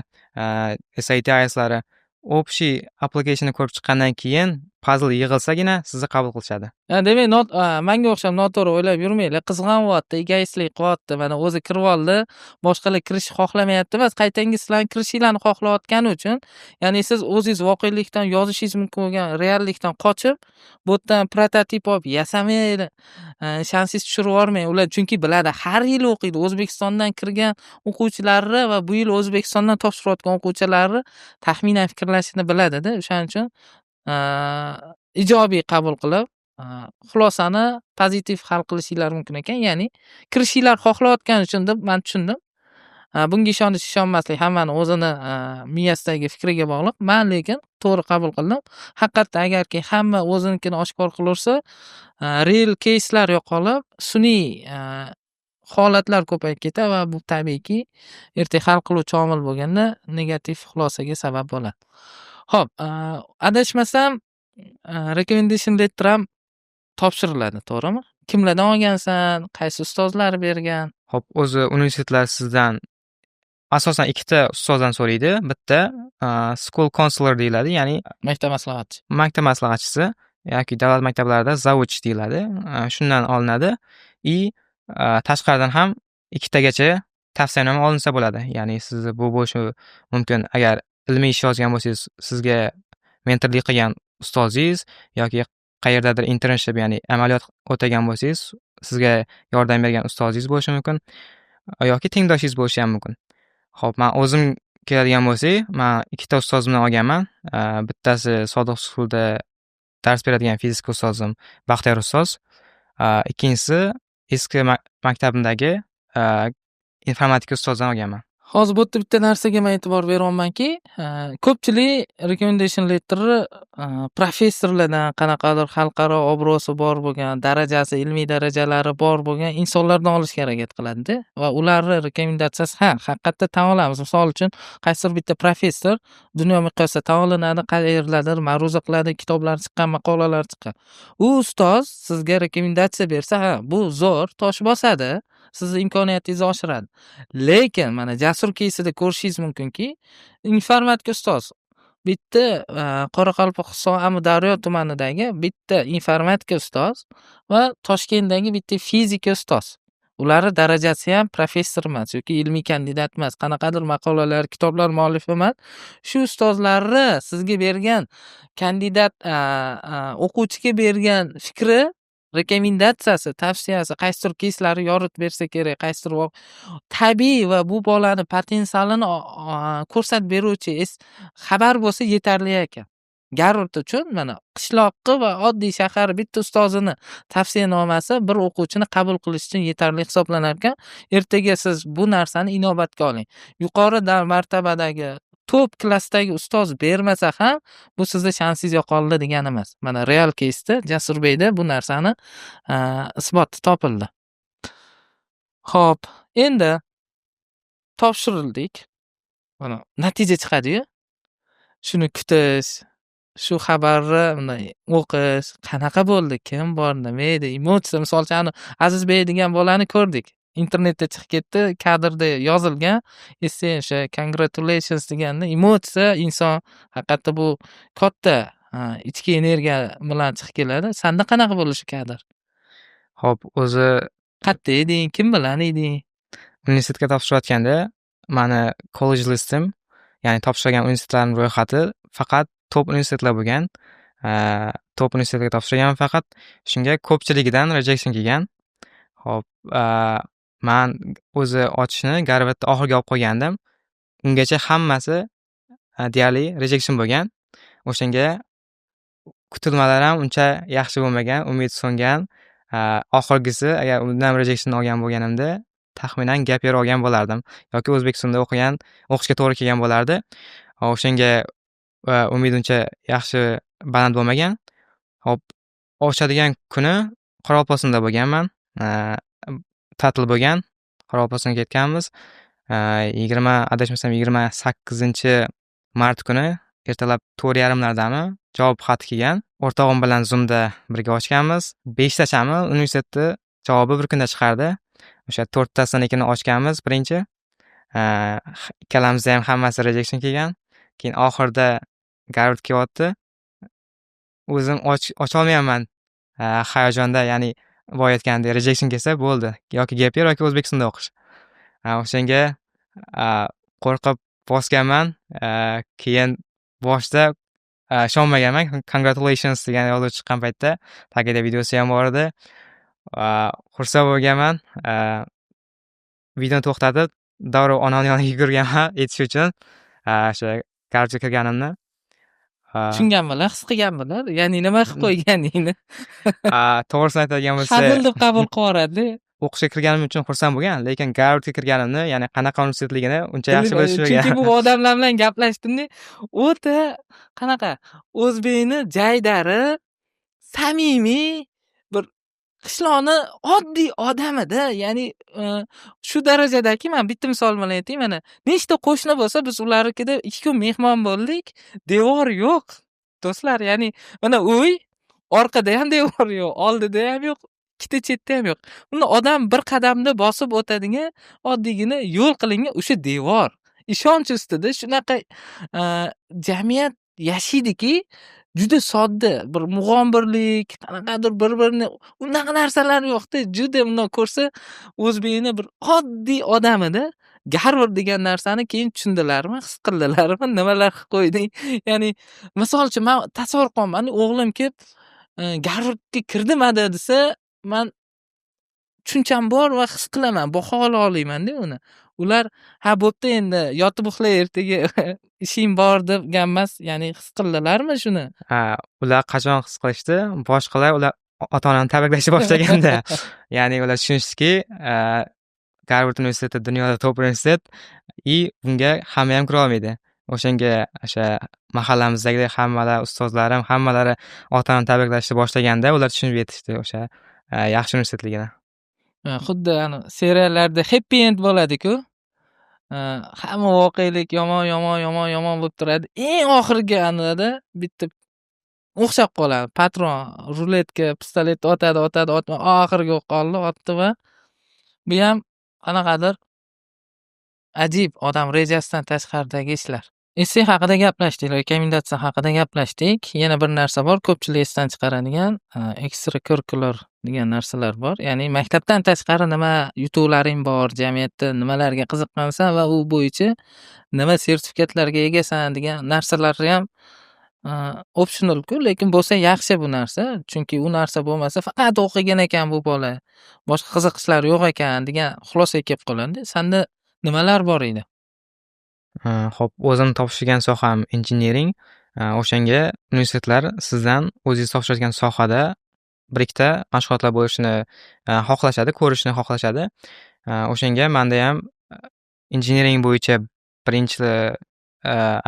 SATIslari, общий applicationni ko'rib chiqqandan keyin puzzle yig'ilsagina sizni qabul qilishadi. Demak, menga o'xshab noto'g'ri o'ylab yurmanglar. Qizg'anyapti, egoistlik qilyapti. Mana o'zi kirib oldi, boshqalar kirishni xohlamayapti emas, qaytangi sizlarning kirishinglarni xohlayotgani uchun, ya'ni siz o'zingiz voqelikdan yozishingiz mumkin bo'lgan reallikdan qochib, bu yerdan prototip olib yasamaydi. Shansiz tushirib yubormang. Ular chunki biladi, har yil o'qiydi. O'zbekistondan kirgan o'quvchilarni va bu yil O'zbekistondan topshirayotgan o'quvchilarni taxminan fikrlashini biladi-da. O'shaning uchun ijobiy qabul qilib, xulosani pozitiv hal qilishinglar mumkin ekan. Ya'ni kirishinglar xohlayotgani uchun deb men tushundim. Bunga ishonish ishonmaslik hammani o'zini miyasidagi fikriga bog'liq. Men lekin to'g'ri qabul qildim. Haqiqatda agarki hamma o'zinikini oshkor qilaversa, real case'lar yo'qolib, sun'iy holatlar ko'payib ketadi va bu tabiiyki ertaga hal qiluvchi omil bo'lganda negativ xulosaga sabab bo'ladi. Xo'p, adashmasam recommendation letter ham topshiriladi, to'g'rimi? Kimlardan olgansan? Qaysi ustozlar bergan? Xo'p, o'zi universitetlar sizdan asosan ikkita ustozdan so'raydi. Bitta school counselor deyiladi, ya'ni Maktab maslahatchi. maktab maslahatchisi yoki davlat maktablarida zavуч deyiladi. Shundan olinadi. Tashqaridan ham ikkitagacha tavsiyanoma olinsa bo'ladi. Ya'ni sizni bu bo'lishi mumkin. Agar ilmiy ish yozgan bo'lsangiz, sizga mentorlik qilgan ustozingiz yoki qayerdadir internship, ya'ni amaliyot o'tagan bo'lsangiz, sizga yordam bergan ustozingiz bo'lishi mumkin yoki tengdoshingiz bo'lishi ham mumkin. Xo'p, men o'zim keladigan bo'lsak, men ikkita ustozimdan olganman. Bittasi Sodiq Suhulda dars beradigan fizika ustozim Baxtiyor ustoz. Ikkinchisi eski maktabimdagi informatika ustozidan olganman. Hozir bu yerda bitta narsaga men e'tibor beryapmanki, ko'pchilik recommendation letterni professorlardan, qanaqadir xalqaro obro'si bor bo'lgan, darajasi, ilmiy darajalari bor bo'lgan insonlardan olishga harakat qiladi-da va ularni rekomendatsiyasi haqiqatda tan olamiz. Misol uchun, qaysidir bitta professor dunyo miqyosida tan olinadi, qayerlardir ma'ruza qiladi, kitoblar chiqqan, maqolalar chiqqan. U ustoz sizga rekomendatsiya bersa, bu zo'r tosh bosadi. Sizni imkoniyatingizni oshiradi. Lekin mana jasur keysida ko'rishingiz mumkinki, informatika ustoz bitta Qoraqalpog'iston Amudaryo tumanidagi bitta informatika ustoz va Toshkentdagi bitta fizika ustoz. Ularni darajasi ham professor emas yoki ilmiy kandidat emas, qanaqadir maqolalar, kitoblar muallifi emas. Shu ustozlarni sizga bergan kandidat o'quvchiga bergan fikri, rekomendatsiyasi, tavsiyasi qaysidir keyslarni yoritib bersa kerak, qaysidir tabiiy va bu bolani potensialini ko'rsatib beruvchi xabar bo'lsa yetarli ekan. Garvard uchun mana qishloqqa va oddiy shahar bitta ustozini tavsiyanomasi bir o'quvchini qabul qilish uchun yetarli hisoblanar ekan. Ertaga siz bu narsani inobatga oling. Yuqori martabadagi top klassdagi ustoz bermasa ham bu sizda shansingiz yo'qoldi degani emas. Mana real case'da Jasurbekda bu narsani isboti topildi. Xo'p, endi topshirildik. Mana natija chiqadi-yu. Shuni kutish, shu xabarni bunday o'qish, qanaqa bo'ldi, kim bor, nima edi, emotsiya, misol uchun Azizbek degan bolani ko'rdik. Internetda chiqib ketdi, kadrda yozilgan, essay o'sha congratulations deganda emotsiya, inson haqiqatda bu katta ichki energiya bilan chiqib keladi. Sanda qanaqa bo'ldi shu kadr? Xo'p, o'zi Qayerda eding, kim bilan eding? Universitetga topshirayotganda mani college listim, ya'ni topshirgan universitetlarning ro'yxati faqat top universitetlar bo'lgan. Top universitetga topshirgan faqat shunga ko'pchiligidan rejection kelgan. Hop, man o'zi ochishni Garvardda oxirgi olib qo'ygandim. Ungacha hammasi deyarli rejection bo'lgan. O'shanga kutilmalar ham uncha yaxshi bo'lmagan, umid so'ngan. Oxirgisi agar undan ham rejection olgan bo'lganimda, taxminan gap year olgan bo'lardim yoki O'zbekistonda o'qishga to'g'ri kelgan bo'lardi. O'shanga umid uncha yaxshi baland bo'lmagan. Hop, ochadigan kuni Qoraqalpog'istonda bo'lganman. Ta'til bo'lgan. Qoraqalpog'istonga ketganmiz. 28 mart kuni ertalab 4:30lardami javob xati kelgan. O'rtog'im bilan Zoomda birga ochganmiz. 5tachami universitetni javobi bir kunda chiqardi. O'sha 4tasini ochganmiz birinchi. Ikkalamizda ham hammasi rejection kelgan. Keyin oxirida Garvard kelyapti. O'zim ocholmayapman. Hayajonda, ya'ni boya aytgandek rejection kelsa bo'ldi. Yoki gap year yoki O'zbekistonda o'qish. O'shanga qo'rqib bosganman. Keyin boshida ishonmaganman. Congratulations degan yozuv chiqqan paytda tagida videosi ham bor edi. Xursand bo'lganman. Videoni to'xtatib, darrov onamning yoniga yugurganman aytish uchun o'sha Garvardga kirganimni. Tushunganmilar, his qilganmilar. Ya'ni nima qilib qo'yganingni. To'g'risini aytadigan bo'lsa, Hazil deb qabul qilib o'qishga kirganim uchun xursand bo'lgan, lekin Garvardga kirganimni, ya'ni qanaqa universitetligini uncha yaxshi bilishmagan. Chunki bu odamlar bilan gaplashdimda, o'ta qanaqa o'zbekni jaydari, samimiy bir qishloqni oddiy odamida, ya'ni shu darajadaki, men bitta misol bilan aytay, mana nechta qo'shni bo'lsa, biz ularnikida 2 kun mehmon bo'ldik, devor yo'q. Do'stlar, ya'ni mana uy, orqada ham devor yo'q, oldida ham yo'q, ikkita chetda ham yo'q. Bunda odam bir qadamda bosib o'tadigan oddiygina yo'l qilingan o'sha devor. Ishonch ustida shunaqa jamiyat yashaydiki, juda sodda, bir mug'ombirlik, qanaqadir bir-birini unaqa narsalar yo'qda, juda bundan ko'rsa o'zbekni bir oddiy odamida Garvard degan narsani keyin tushundilarmi, his qildilarmi, nimalar qilib qo'yding? Ya'ni misol uchun men tasavvur qilaman, o'g'lim kelib Garvardga kirdimada desa, men tushuncham bor va his qilaman, baho ola olmayman-da uni. Ular bo'pti endi yotib uxlay ertaga ishing bor degan emas, ya'ni his qildilarmi shuni? Ular qachon his qilishdi? Boshqalar ular ota-onani tabriklashni boshlaganda, ya'ni ular tushunishdiki, Garvard universiteti dunyoda top universitet, bunga hamma ham kira olmaydi. O'shanga o'sha mahallamizdagi hammalar, ustozlarim, hammalari ota-onani tabriklashni boshlaganda ular tushunib yetishdi o'sha yaxshi universitetligini. Xuddi seriallarda happy end bo'ladi-ku. Hamma voqelik yomon bo'lib turadi. Eng oxirgi anida bitta o'xshab qoladi. Patron ruletka pistoletni otadi, oxirgi qoldi, otdi va bu ham qanaqadir ajib odam rejasidan tashqaridagi ishlar. Essay haqida gaplashdik, rekomendatsiya haqida gaplashdik. Yana bir narsa bor, ko'pchilik esdan chiqaradigan extracurricular degan narsalar bor. Ya'ni maktabdan tashqari nima yutuqlaring bor, jamiyatda nimalarga qiziqqansan va u bo'yicha nima sertifikatlarga egasan degan narsalarni ham optional-ku, lekin bo'lsa yaxshi bu narsa. Chunki u narsa bo'lmasa, faqat o'qigan ekan bu bola, boshqa qiziqishlar yo'q ekan degan xulosaga kelib qoladi. Senda nimalar bor edi? Xo'p, o'zim topshirgan soham engineering. O'shanga universitetlar sizdan o'zingiz topshirgan sohada bir ikkita mashg'ulotlar bo'lishini xohlashadi, ko'rishni xohlashadi. O'shanga menda ham engineering bo'yicha birinchi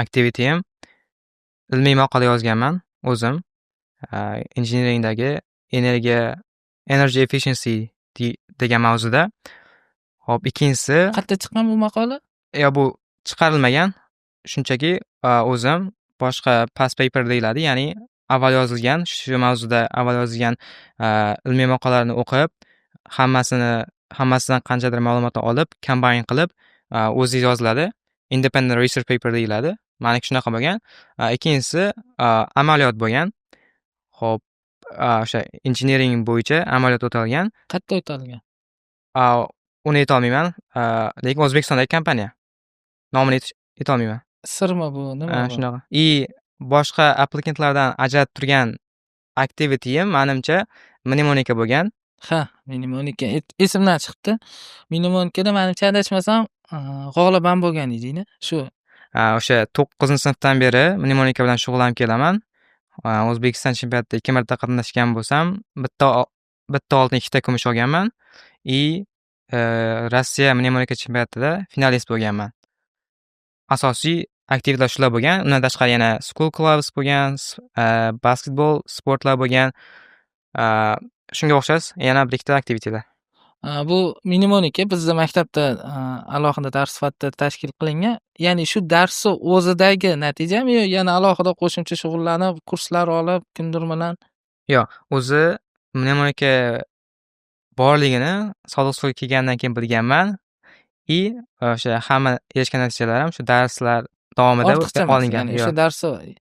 aktivitim ilmiy maqola yozganman o'zim. Engineeringdagi energy efficiency degan mavzuda. Xo'p, ikkinchisi Qayerda chiqqan bu maqola? Bu chiqarilmagan. Shunchaki o'zim boshqa past paper deyiladi, ya'ni avval yozilgan, shu mavzuda avval yozilgan ilmiy maqolalarni o'qib, hammasidan qanchadir ma'lumotni olib, combine qilib, o'zi yoziladi. Independent research paper deyiladi. Meniki shunaqa bo'lgan. Ikkinchisi amaliyot bo'lgan. Xo'p, o'sha engineering bo'yicha amaliyot o'talgan. Qayerda o'talgan? Uni aytolmayman, lekin O'zbekistondagi kompaniya. Nomini aytolmayman. Sirmi bu? Nima bu? Shunaqa. Boshqa applikantlardan ajratib turgan aktivitim menimcha mnemonika bo'lgan. Ha, mnemonika esimdan chiqibdi. Mnemonikada menimcha adashmasam, g'oliban bo'lgan eding-da, shu. O'sha 9-sinfdan beri mnemonika bilan shug'ullanib kelaman. O'zbekiston chempionatida 2 marta qatnashgan bo'lsam, bitta oltin, 2ta kumush olganman. Rossiya mnemonika chempionatida finalist bo'lganman. Asosiy aktivlar shular bo'lgan. Undan tashqari yana school clubs bo'lgan, basketbol sportlar bo'lgan. Shunga o'xshash yana bir ikkita aktivitelar. Bu mnemonika bizda maktabda alohida dars sifatida tashkil qilingan. Ya'ni shu darsni o'zidagi natijami yo yana alohida qo'shimcha shug'ullanib, kurslar olib, ko'ndirmalar? Yo'q, o'zi mnemonika borligini Sodiq So'l kelgandan keyin bilganman. O'sha hamma erishgan natijalar ham shu darslar davomida Ortiqcha emas. olingan. Ya'ni o'sha darsni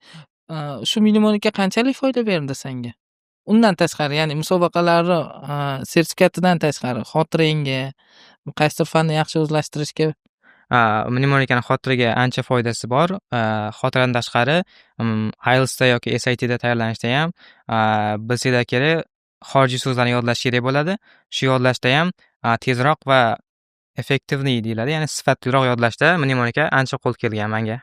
shu mnemonika qanchalik foyda berdi senga? Undan tashqari, ya'ni musobaqalarni sertifikatidan tashqari xotirangga, qaysidir fanni yaxshi o'zlashtirishga. Mnemonikani xotiraga ancha foydasi bor. Xotiradan tashqari, IELTSda yoki SATda tayyorlanishda ham bilsanglar kerak, xorijiy so'zlarni yodlash kerak bo'ladi. Shu yodlashda ham tezroq va effectively deyiladi, ya'ni sifatliroq yodlashda mnemonika ancha qo'l kelgan menga.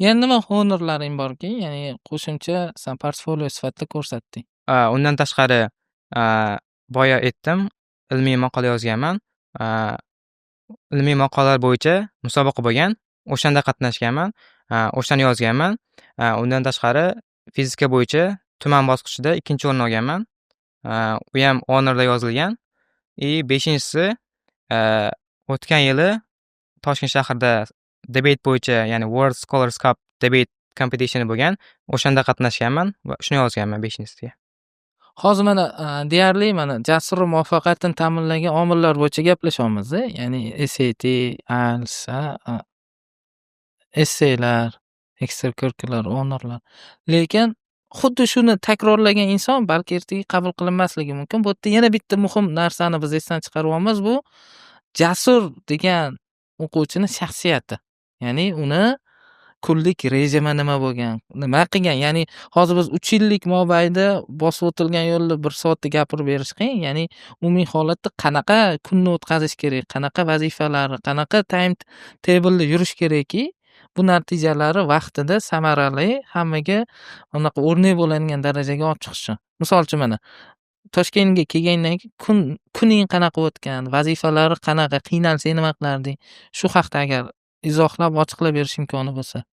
Yana nima honorlaring borki, ya'ni qo'shimcha san portfolio sifatida ko'rsatding? Undan tashqari, boya aytdim, ilmiy maqola yozganman. Ilmiy maqolalar bo'yicha musobaqa bo'lgan. O'shanda qatnashganman. O'shani yozganman. Undan tashqari, fizika bo'yicha tuman bosqichida 2-o'rin olganman. U ham honorda yozilgan. 5-inchisi, o'tgan yili Toshkent shahrida debate bo'yicha, ya'ni World Scholars Cup debate competition bo'lgan. O'shanda qatnashganman va shuni yozganman 5-inchisiga. Hozir mana deyarli jasur muvaffaqiyatini ta'minlagan omillar bo'yicha gaplashyapmiz. Ya'ni SAT, IELTS, essaylar, ekstrakurikulyar honorlar. Lekin xuddi shuni takrorlagan inson balki ertaga qabul qilinmasligi mumkin. Bu yerda yana bitta muhim narsani biz esdan chiqaryapmiz. Bu jasur degan o'quvchini shaxsiyati. Ya'ni uni kunlik rejimi nima bo'lgan, nima qilgan. Ya'ni hozir biz 3 yillik mobaynida bosib o'tilgan yo'lni 1 soatda gapirib berish qiyin. Ya'ni umumiy holatda qanaqa kunni o'tkazish kerak, qanaqa vazifalar, qanaqa time table'da yurish kerakki, bu natijalari vaqtida samarali, hammaga unaqa o'rnak bo'ladigan darajaga olib chiqishi. Misol uchun mana Toshkentga kelgandan keyin kuning qanaqa o'tgan, vazifalari qanaqa, qiynalsang nima qilarding? Shu haqda agar izohlab, ochiqlab berish imkoni bo'lsa.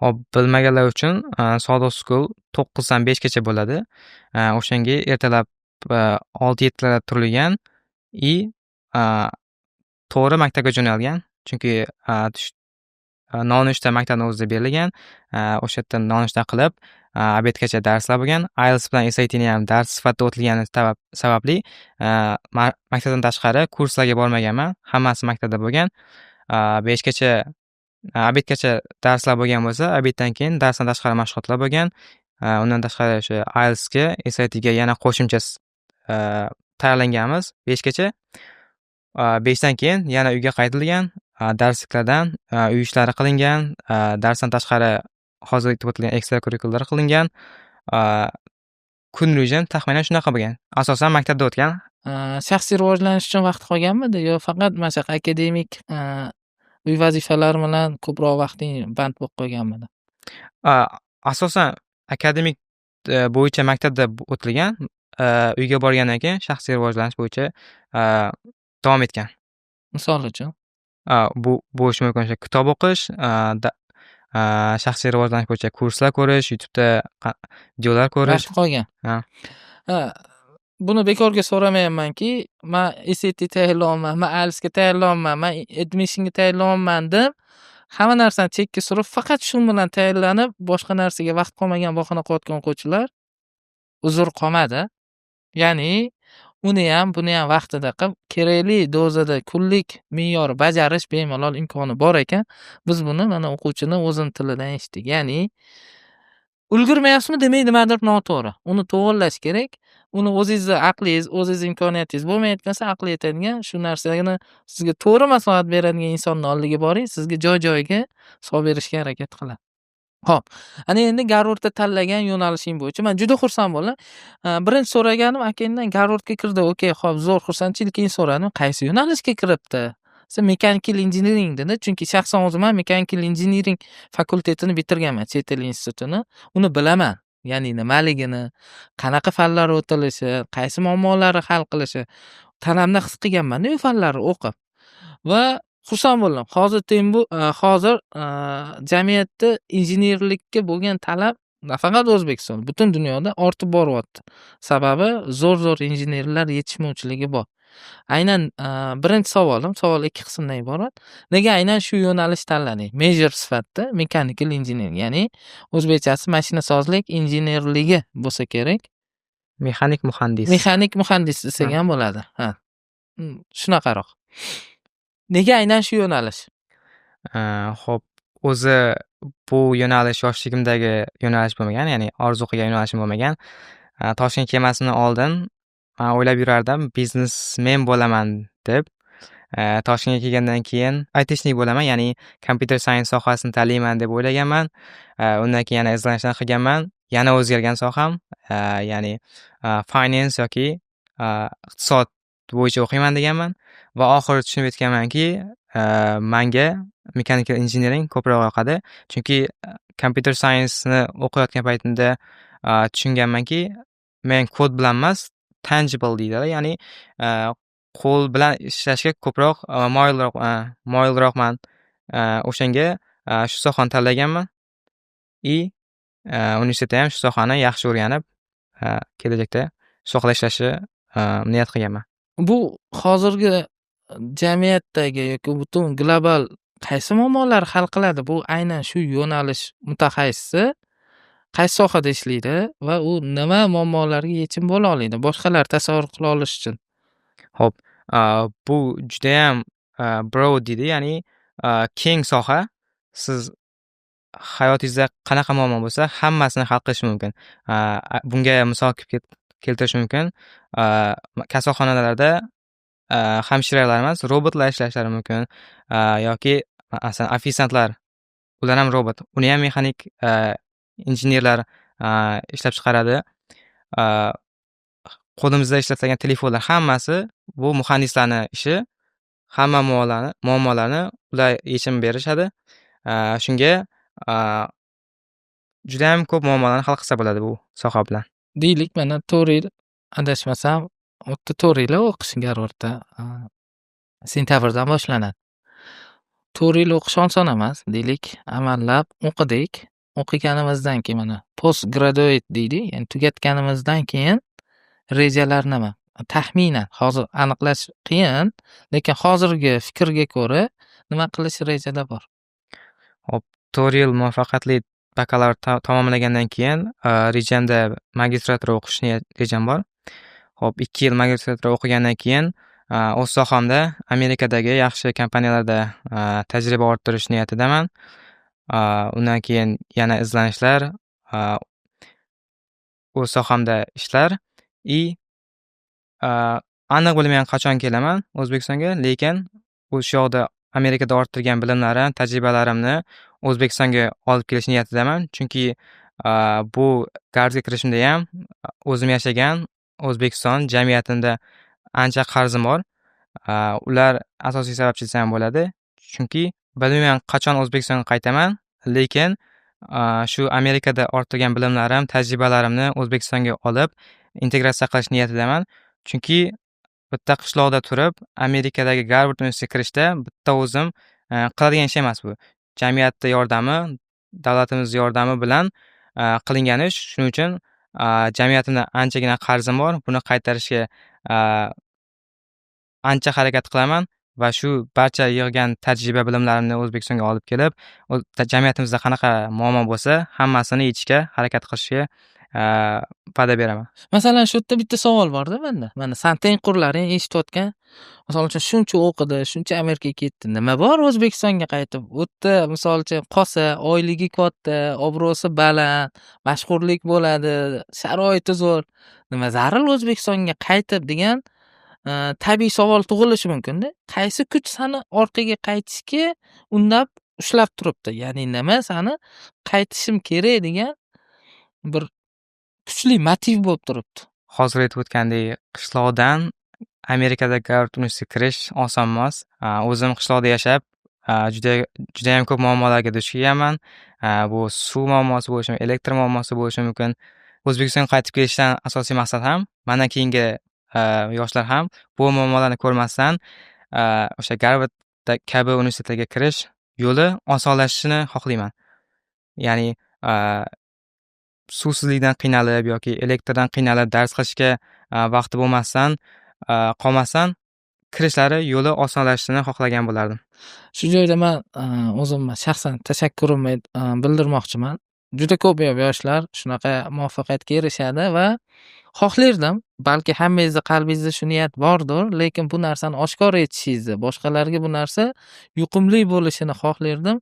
Hop, bilmaganlar uchun Sodiq School 9 dan 5 gacha bo'ladi. O'shanga ertalab 6-7 da turilgan to'g'ri maktabga jo'nalgan. Chunki nonushta maktabning o'zida berilgan. O'sha yerdan nonushta qilib, obedgacha darslar bo'lgan. IELTS bilan SATni ham dars sifatida o'tilgani sababli maktabdan tashqari kurslarga bormaganman. Hammasi maktabda bo'lgan. 5 gacha obedgacha darslar bo'lgan bo'lsa, obeddan keyin darsdan tashqari mashg'ulotlar bo'lgan. Undan tashqari o'sha IELTSga, SATga yana qo'shimcha tayyorlanganmiz 5 gacha. 5 dan keyin yana uyga qaytilgan. Darsliklardan uy ishlari qilingan. Darsdan tashqari hozir aytib o'tilgan ekstrakurikulyar qilingan. Kun rejim taxminan shunaqa bo'lgan. Asosan maktabda o'tgan. Shaxsiy rivojlanish uchun vaqt qolganmidi yo faqat mana shu akademik uy vazifalari bilan ko'proq vaqting band bo'lib qolganmidi? Asosan akademik bo'yicha maktabda o'tilgan. Uyga borgandan keyin shaxsiy rivojlanish bo'yicha davom etgan. Misol uchun bu bo'lishi mumkin o'sha kitob o'qish, shaxsiy rivojlanish bo'yicha kurslar ko'rish, YouTube'da videolar ko'rish. vaqt qolgan. Buni bekorga so'ramayapmanki, men SAT tayyorlayapman, men IELTSga tayyorlayapman, men admissionga tayyorlayapman deb hamma narsani chekka surib, faqat shu bilan tayyorlanib, boshqa narsaga vaqt qolmagan bahona qilayotgan o'quvchilar uzr qolmadi. Ya'ni uni ham, buni ham vaqtida qilib, kerakli dozada kunlik me'yor bajarish bemalol imkoni bor ekan. Biz buni mana o'quvchini o'zini tilidan eshitdik. Ya'ni ulgurmayapsizmi demak nimadir noto'g'ri. Uni to'g'rilash kerak. Uni o'zingizni aqlingiz, o'zingiz imkoniyatingiz bo'lmayotgansa, aqli yetadigan shu narsani sizga to'g'ri maslahat beradigan insonning oldiga boring, sizga joy-joyiga solib berishga harakat qiladi. Xo'p, ana endi Garvardda tanlagan yo'nalishing bo'yicha men juda xursand bo'ldim. Birinchi so'raganim akangdan Garvardga kirdi. Okey, xo'p, zo'r xursandchilik. Keyin so'radim, qaysi yo'nalishga kiribdi? Desa, mechanical engineering dedi. Chunki shaxsan o'zim ham mechanical engineering fakultetini bitirganman, chet el institutini. Uni bilaman. Ya'ni nimaligini, qanaqa fanlar o'tilishi, qaysi muammolari hal qilishi tanamda his qilganman-da u fanlarni o'qib. Va xursand bo'ldim. Hozir jamiyatda injenerlikka bo'lgan talab nafaqat O'zbekiston, butun dunyoda ortib boryapti. Sababi zo'r injenerlar yetishmovchiligi bor. Aynan birinchi savol ikki qismdan iborat. Nega aynan shu yo'nalish tanlading? Major sifatida mechanical engineering, ya'ni o'zbekchasi mashinasozlik injenerligi bo'lsa kerak. Mexanik muhandis. Mexanik muhandis desak ham bo'ladi. Ha. Shunaqaroq. Nega aynan shu yo'nalish? Xo'p, o'zi bu yo'nalish yoshligimdagi yo'nalish bo'lmagan, ya'ni orzu qilgan yo'nalishim bo'lmagan. Toshkent kelmasidan oldin men o'ylab yurardim, biznesmen bo'laman deb. Toshkentga kelgandan keyin aytishlik bo'laman, ya'ni computer science sohasini tanlayman deb o'ylaganman. Undan keyin yana izlanishlar qilganman. Yana o'zgargan soham, ya'ni finance yoki iqtisod bo'yicha o'qiyman deganman va oxiri tushunib yetganmanki, menga mechanical engineering ko'proq yoqadi. Chunki computer science ni o'qiyotgan paytimda tushunganmanki, men kod bilan emas, tangible deydilar, ya'ni qo'l bilan ishlashga ko'proq moyilroqman. O'shanga shu sohani tanlaganman. Universitetda ham shu sohani yaxshi o'rganib, kelajakda shu sohada ishlashni niyat qilganman. Bu hozirgi jamiyatdagi yoki butun global qaysi muammolar hal qiladi? Bu aynan shu yo'nalish mutaxassisi qaysi sohada ishlaydi va u nima muammolarga yechim bo'la oladi? Boshqalar tasavvur qila olish uchun. Xo'p, bu judayam broad deydi, ya'ni keng soha. Siz hayotingizda qanaqa muammo bo'lsa, hammasini hal qilish mumkin. Bunga misol keltirish mumkin. Kasalxonalarda hamshiralar emas, robotlar ishlashlari mumkin. Yoki masalan, ofitsiantlar, ular ham robot. Uni ham mexanik injenerlar ishlab chiqaradi. Qo'limizda ishlatilgan telefonlar hammasi bu muhandislarning ishi. Hamma muammolarni ular yechim berishadi. Shunga juda ham ko'p muammolarni hal qilsa bo'ladi bu soha bilan. Deylik, mana 4 yil adashmasam, 4 yil o'qish Garvardda sentabrdan boshlanadi. 4 yil o'qish oson emas. Deylik, amallab o'qidik. O'qiganimizdan keyin mana post graduate deydi, ya'ni tugatganimizdan keyin rejalar nima? Taxminan hozir aniqlash qiyin, lekin hozirgi fikrga ko'ra nima qilish rejada bor? Hop, 4 yil muvaffaqiyatli bakalavr tamomlagandan keyin rejamda magistratura o'qishni rejam bor. Hop, 2 yil magistratura o'qigandan keyin o'z sohamda Amerikadagi yaxshi kompaniyalarda tajriba orttirish niyatidaman. Undan keyin yana izlanishlar, o'z sohamda ishlar aniq bilmayman qachon kelaman O'zbekistonga, lekin o'sha yoqda Amerikada orttirgan bilimlarim, tajribalarimni O'zbekistonga olib kelish niyatidaman. Chunki bu Garvardga kirishimda ham o'zim yashagan O'zbekiston jamiyatida ancha qarzim bor. Ular asosiy sababchi desam bo'ladi. Chunki bilmayman qachon O'zbekistonga qaytaman, lekin shu Amerikada orttirgan bilimlarim, tajribalarimni O'zbekistonga olib integratsiya qilish niyatidaman. Chunki bitta qishloqda turib, Amerikadagi Garvard universitetiga kirishda bitta o'zim qiladigan ish emas bu. Jamiyatda yordami, davlatimiz yordami bilan qilingan ish. Shuning uchun jamiyatimda anchagina qarzim bor. Buni qaytarishga ancha harakat qilaman va shu barcha yig'gan tajriba bilimlarimni O'zbekistonga olib kelib, jamiyatimizda qanaqa muammo bo'lsa, hammasini yechishga harakat qilishga va'da beraman. Masalan, shu yerda bitta savol bor-da menda. Mana san tengqurlaring eshitayotgan, misol uchun shuncha o'qidi, shuncha Amerikaga ketdi. Nima bor O'zbekistonga qaytib? U yerda misol uchun qolsa, oyligi katta, obro'si baland, mashhurlik bo'ladi, sharoiti zo'r. Nima zaril O'zbekistonga qaytib degan tabiiy savol tug'ilishi mumkin-da. Qaysi kuch sani orqaga qaytishga undab ushlab turibdi. Ya'ni nima? Sani qaytishim kerak degan bir kuchli motiv bo'lib turibdi. Hozir aytib o'tgandek, qishloqdan Amerikadagi Garvard universitetiga kirish oson emas. O'zim qishloqda yashab, judayam ko'p muammolarga duch kelganman. Bu suv muammosi bo'lishi mumkin, elektr muammosi bo'lishi mumkin. O'zbekistonga qaytib kelishdan asosiy maqsad ham, mana keyingi yoshlar ham bu muammolarni ko'rmasdan o'sha Garvard kabi universitetlarga kirish yo'li osonlashishini xohlayman. Ya'ni suvsizlikdan qiynalib yoki elektrdan qiynalib dars qilishga vaqti bo'lmasdan qolmasdan kirishlari yo'li osonlashishini xohlagan bo'lardim. Shu joyda men o'zimni shaxsan tashakkurimni bildirmoqchiman. Juda ko'p yoshlar shunaqa muvaffaqiyatga erishadi va xohlardim, balki hammangizda qalbingizda shu niyat bordir, lekin bu narsani oshkor etishingizni, boshqalarga bu narsa yuqumli bo'lishini xohlardim.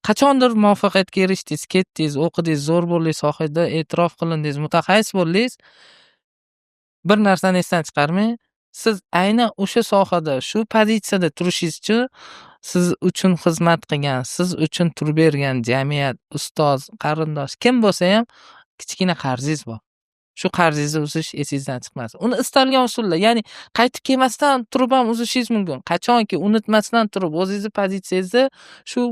Qachondir muvaffaqiyatga erishdingiz, ketdingiz, o'qidingiz, zo'r bo'ldingiz, sohada e'tirof qilindingiz, mutaxassis bo'ldingiz. Bir narsani esdan chiqarmang, siz aynan o'sha sohada, shu pozitsiyada turishingiz uchun siz uchun xizmat qilgan, siz uchun turib bergan jamiyat, ustoz, qarindosh kim bo'lsa ham kichkina qarzingiz bor. Shu qarzingizni uzish esingizdan chiqmasin. Uni istalgan usulda, ya'ni qaytib kelmasdan turib ham uzishingiz mumkin. Qachonki unutmasdan turib o'zingizni pozitsiyangizni shu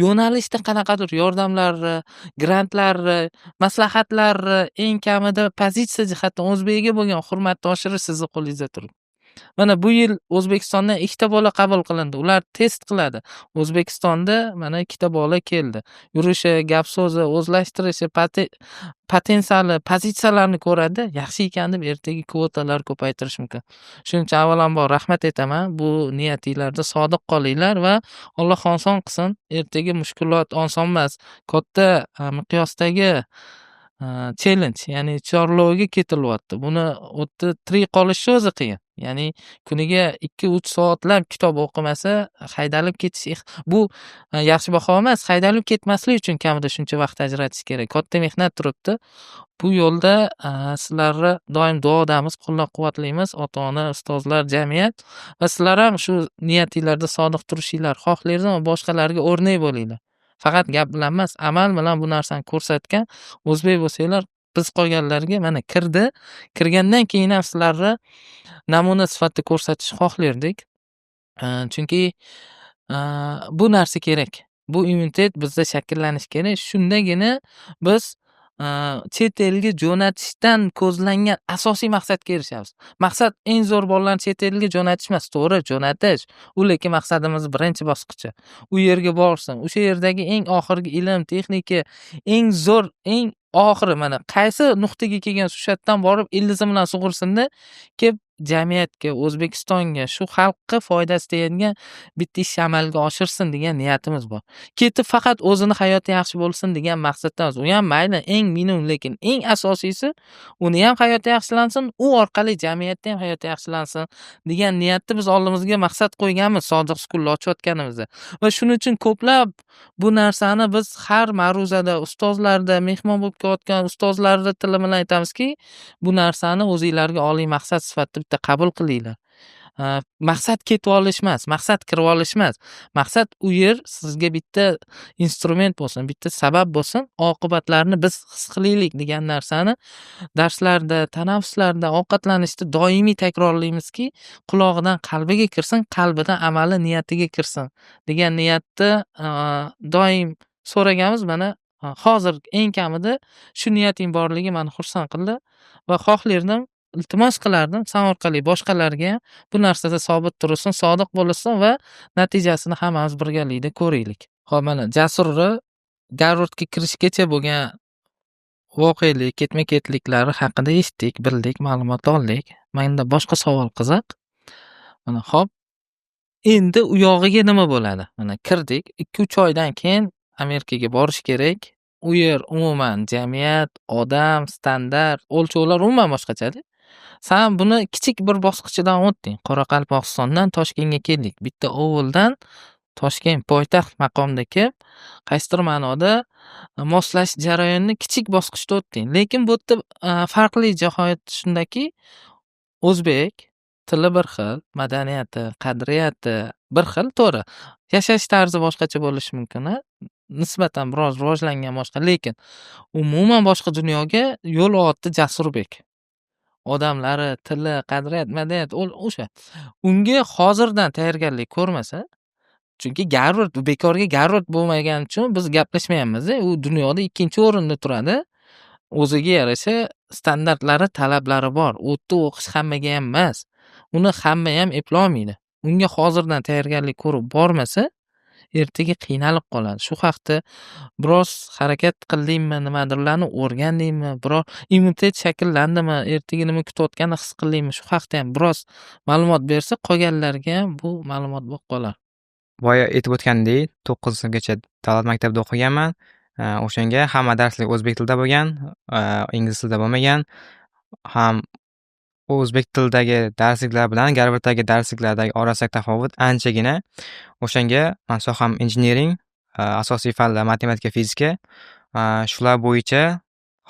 yo'nalishda qanaqadir yordamlarni, grantlarni, maslahatlarni eng kamida pozitsiya jihatdan o'zbekiga bo'lgan hurmatni oshirish sizni qo'lingizda turibdi. Mana bu yil O'zbekistondan 2ta bola qabul qilindi. Ular test qiladi. O'zbekistonda mana 2ta bola keldi. Yurishi, gap so'zi, o'zlashtirishi, potensiali, pozitsiyalarni ko'radi. Yaxshi ekan deb ertaga kvotalar ko'paytirish mumkin. Shuning uchun avvalambor rahmat aytaman. Bu niyatingizda sodiq qolinglar va Alloh oson qilsin. Ertaga mushkulot oson emas. Katta miqyosdagi challenge, ya'ni chorlovga ketilyapti. Buni o'tda tirik qolish o'zi qiyin. Ya'ni kuniga 2-3 soatlab kitob o'qimasa haydalib ketish bu yaxshi baho emas. Haydalib ketmaslik uchun kamida shuncha vaqt ajratish kerak. Katta mehnat turibdi. Bu yo'lda sizlarni doim duodamiz, qo'llab-quvvatlaymiz. Ota-ona, ustozlar, jamiyat va sizlar ham shu niyatingizda sodiq turishinglar xohlaysiz va boshqalarga o'rnak bo'linglar. Faqat gap bilan emas, amal bilan bu narsani ko'rsatgan o'zbek bo'lsanglar, biz qolganlarga mana kirgandan keyin ham sizlarni namuna sifatida ko'rsatish xohlardik. Chunki bu narsa kerak. Bu immunitet bizda shakllanishi kerak. Shundagina biz chet elga jo'natishdan ko'zlangan asosiy maqsadga erishamiz. Maqsad eng zo'r bolalarni chet elga jo'natish emas, to'g'ri, jo'natish. U lekin maqsadimiz birinchi bosqichi. U yerga borsin, o'sha yerdagi eng oxirgi ilm, texnika, eng zo'r, eng oxiri mana qaysi nuqtaga kelgan shu yerdan borib ildizi bilan sug'ursinda kelib jamiyatga, O'zbekistonga, shu xalqqa foydasi tegadigan bitta ish amalga oshirsin degan niyatimiz bor. Ketib faqat o'zini hayoti yaxshi bo'lsin degan maqsaddan emas. U ham mayli eng minimum, lekin eng asosiysi uni ham hayoti yaxshilansin, u orqali jamiyatda ham hayoti yaxshilansin degan niyatda biz oldimizga maqsad qo'yganmiz sodiq sukunlar ochayotganimizda. Va shuning uchun ko'plab bu narsani biz har ma'ruzada, ustozlarda, mehmon bo'lib kelayotgan ustozlarni tili bilan aytamizki, bu narsani o'zingizlarga oliy maqsad sifatida bitta qabul qilinglar. Maqsad ketib olish emas, maqsad kirib olish emas. Maqsad u yer sizga bitta instrument bo'lsin, bitta sabab bo'lsin, oqibatlarini biz his qilaylik degan narsani darslarda, tanaffuslarda, ovqatlanishda doimiy takrorlaymizki, qulog'idan qalbiga kirsin, qalbidan amali niyatiga kirsin degan niyatda doim so'raganmiz. Mana hozir eng kamida shu niyating borligi meni xursand qildi va xohlardim, iltimos qilardim sen orqali boshqalarga bu narsada sobit tursin, sodiq bo'lsin va natijasini hammamiz birgalikda ko'raylik. Xo'p, mana Jasurni Garvardga kirishgacha bo'lgan voqelik, ketma-ketliklari haqida eshitdik, bildik, ma'lumot oldik. Menda boshqa savol qiziq. Mana xo'p, endi u yog'iga nima bo'ladi? Mana kirdik, 2-3 oydan keyin Amerikaga borish kerak. U yer umuman jamiyat, odam, standart, o'lchovlar umuman boshqacha-da. Sen buni kichik bir bosqichidan o'tding. Qoraqalpog'istondan Toshkentga keldik. Bitta ovuldan Toshkent poytaxt maqomida kelib, qaysidir ma'noda moslash jarayonini kichik bosqichda o'tding. Lekin bu yerda farqli jihat shundaki, o'zbek, tili bir xil, madaniyati, qadriyati bir xil, to'g'ri. Yashash tarzi boshqacha bo'lishi mumkin, nisbatan biroz rivojlangan boshqa, lekin umuman boshqa dunyoga yo'l oldi Jasurbek. Odamlari, tili, qadriyat, madaniyat o'sha. Unga hozirdan tayyorgarlik ko'rmasa, chunki Garvard bekorga Garvard bo'lmagani uchun biz gaplashmayapmiz. U dunyoda 2-o'rinda turadi. O'ziga yarasha standartlari, talablari bor. U yerda o'qish hammaga ham emas. Uni hamma ham eplolmaydi. Unga hozirdan tayyorgarlik ko'rib bormasa, ertaga qiynalib qoladi. Shu haqda biroz harakat qildingmi, nimadirlarni o'rgandingmi, biror immunitet shakllandimi, ertaga nima kutayotganini his qildingmi, shu haqda ham biroz ma'lumot bersa, qolganlarga ham bu ma'lumot bo'lib qolar. Boya aytib o'tgandek, 9gacha davlat maktabida o'qiganman. O'shanga hamma darslar o'zbek tilida bo'lgan, ingliz tilida bo'lmagan. Ham o'zbek tilidagi darsliklar bilan Garvarddagi darsliklardagi orasidagi tafovut anchagina. O'shanga men soham injiniring, asosiy fanlar matematika, fizika. Shular bo'yicha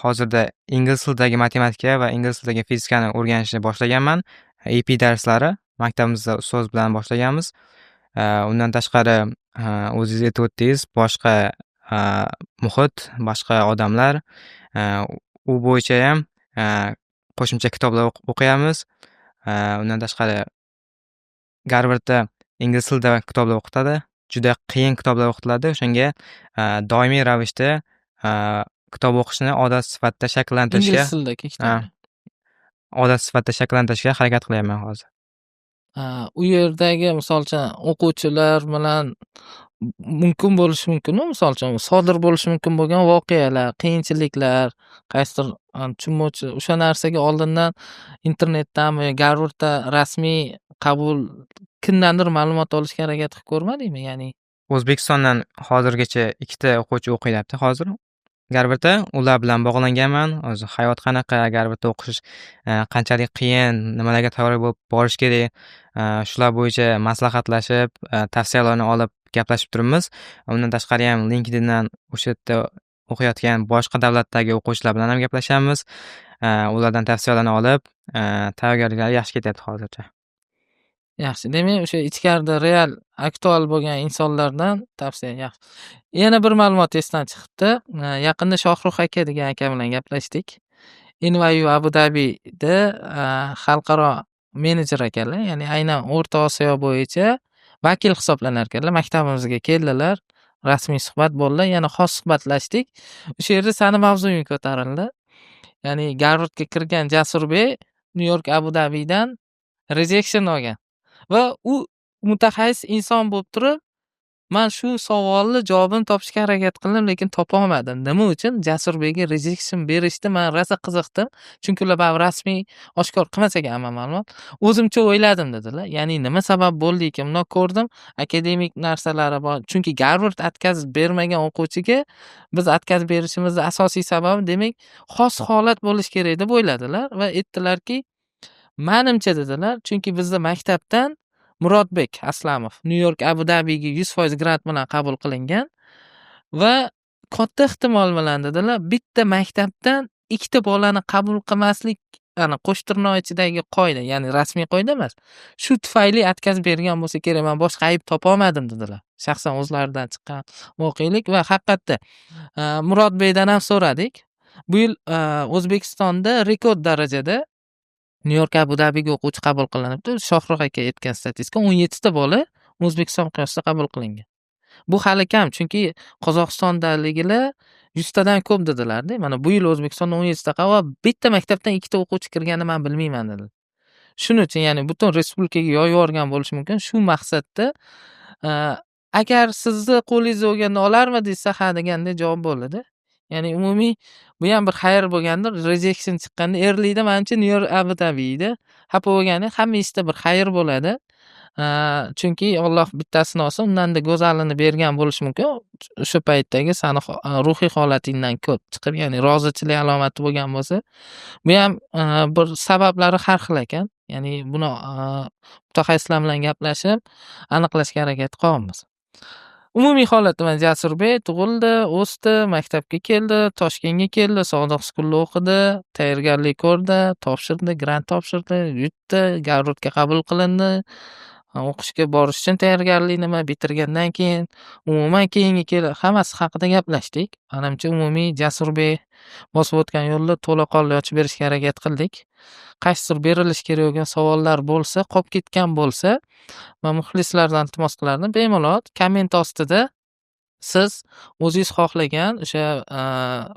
hozirda ingliz tilidagi matematika va ingliz tilidagi fizikani o'rganishni boshlaganman. EP darslari maktabimizda ustoz bilan boshlaganmiz. Undan tashqari, o'zingiz aytib o'tdingiz, boshqa muhit, boshqa odamlar, u bo'yicha ham qo'shimcha kitoblar o'qiyapmiz. Undan tashqari, Garvardda ingliz tilida kitoblar o'qitadi. Juda qiyin kitoblar o'qitiladi. O'shanga doimiy ravishda kitob o'qishni odat sifatida shakllantirishga, Ingliz tilidagi kitoblar. odat sifatida shakllantirishga harakat qilyapman hozir. U yerdagi misol uchun o'quvchilar bilan mumkin bo'lishi mumkin, misol uchun sodir bo'lishi mumkin bo'lgan voqealar, qiyinchiliklar, qaysidir tushunmovchi o'sha narsaga oldindan internetdanmi, Garvardda rasmiy qabul kimdandir ma'lumot olishga harakat qilib ko'rmadingmi? Ya'ni O'zbekistondan hozirgacha 2ta o'quvchi o'qiyapti hozir Garvardda. Ular bilan bog'langanman. O'zi hayot qanaqa, Garvardda o'qish qanchalik qiyin, nimalarga tayyor bo'lib borish kerak, shular bo'yicha maslahatlashib, tavsiyalarni olib gaplashib turibmiz. Undan tashqari ham LinkedIndan o'sha yerda o'qiyotgan boshqa davlatdagi o'quvchilar bilan ham gaplashamiz. Ulardan tavsiyalarni olib, tayyorgarliklar yaxshi ketyapti hozircha. yaxshi. Demak, o'sha ichkarida real aktual bo'lgan insonlardan tavsiya yaxshi. Yana bir ma'lumot esdan chiqibdi. Yaqinda Shohruh aka degan aka bilan gaplashdik. NYU Abu Dhabida xalqaro menejer ekanlar, ya'ni aynan O'rta Osiyo bo'yicha vakil hisoblanar ekanlar. Maktabimizga keldilar, rasmiy suhbat bo'ldi, yana xos suhbatlashdik. O'sha yerda sani mavzuying ko'tarildi. Ya'ni Garvardga kirgan Jasurbek New York Abu Dhabidan rejection olgan va u mutaxassis inson bo'lib turib, men shu savolni javobini topishga harakat qildim, lekin topa olmadim. Nima uchun Jasurbekga rejection berishdi? Men rosa qiziqdim. Chunki ular baribir rasmiy oshkor qilmasaga hamma ma'lumot. O'zimcha o'yladim dedilar. Ya'ni nima sabab bo'ldi ekan? Buni ko'rdim. Akademik narsalari bor. Chunki Garvard atkazib bermagan o'quvchiga biz atkazib berishimizning asosiy sababi demak xos holat bo'lish kerak deb o'yladilar va aytdilarki, menimcha dedilar, chunki bizda maktabdan Murodbek Aslamov New York Abu Dhabiga 100% grant bilan qabul qilingan va katta ehtimol bilan dedilar, bitta maktabdan ikkita bolani qabul qilmaslik, ana qo'shtirnoq ichidagi qoida, ya'ni rasmiy qoida emas. Shu tufayli atkazib bergan bo'lsa kerak, men boshqa ayb topa olmadim dedilar. Shaxsan o'zlaridan chiqqan voqelik va haqiqatda Murodbekdan ham so'radik. Bu yil O'zbekistonda rekord darajada New York Abu Dhabiga o'quvchi qabul qilinibdi. Shohruh aka aytgan statistika 17 ta bola O'zbekiston miqyosida qabul qilingan. Bu hali kam, chunki Qozog'istondagilar 100 tadan ko'p dedilar-da. Mana bu yil O'zbekistonda 17 ta va bitta maktabdan 2 ta o'quvchi kirganini men bilmayman dedilar. Shuning uchun, ya'ni butun respublikaga yoyib yuborgan bo'lishi mumkin. Shu maqsadda agar sizni qo'lingizda bo'lganda olarmidingiz, ha deganda javob bo'ldi-da. Ya'ni umumiy bu ham bir xayr bo'lgandir. Rejection chiqqanda erlikda menimcha New York Abu Dhabida xafa bo'lgani hammangizda bir xayr bo'ladi. Chunki Alloh bittasini olsa, undanda go'zalini bergan bo'lishi mumkin. O'sha paytdagi sani ruhiy holatingdan ko'p chiqib, ya'ni rozichilik alomati bo'lgan bo'lsa, bu ham bir sabablari har xil ekan. Ya'ni buni mutaxassislar bilan gaplashib aniqlashga harakat qilyapmiz. Umumiy holati mana Jasurbek tug'ildi, o'sdi, maktabga keldi, Toshkentga keldi, Sodiq Skulda o'qidi, tayyorgarlik ko'rdi, topshirdi, grant topshirdi, yutdi, Garvardga qabul qilindi. O'qishga borish uchun tayyorgarlik nima, bitirgandan keyin umuman keyingi hammasi haqida gaplashdik. Manimcha umumiy Jasurbek bosib o'tgan yo'lni to'laqonli ochib berishga harakat qildik. Qaysidir berilishi kerak bo'lgan savollar bo'lsa, qolib ketgan bo'lsa, man muxlislardan iltimos qilardim, bemalol komment ostida siz o'zingiz xohlagan o'sha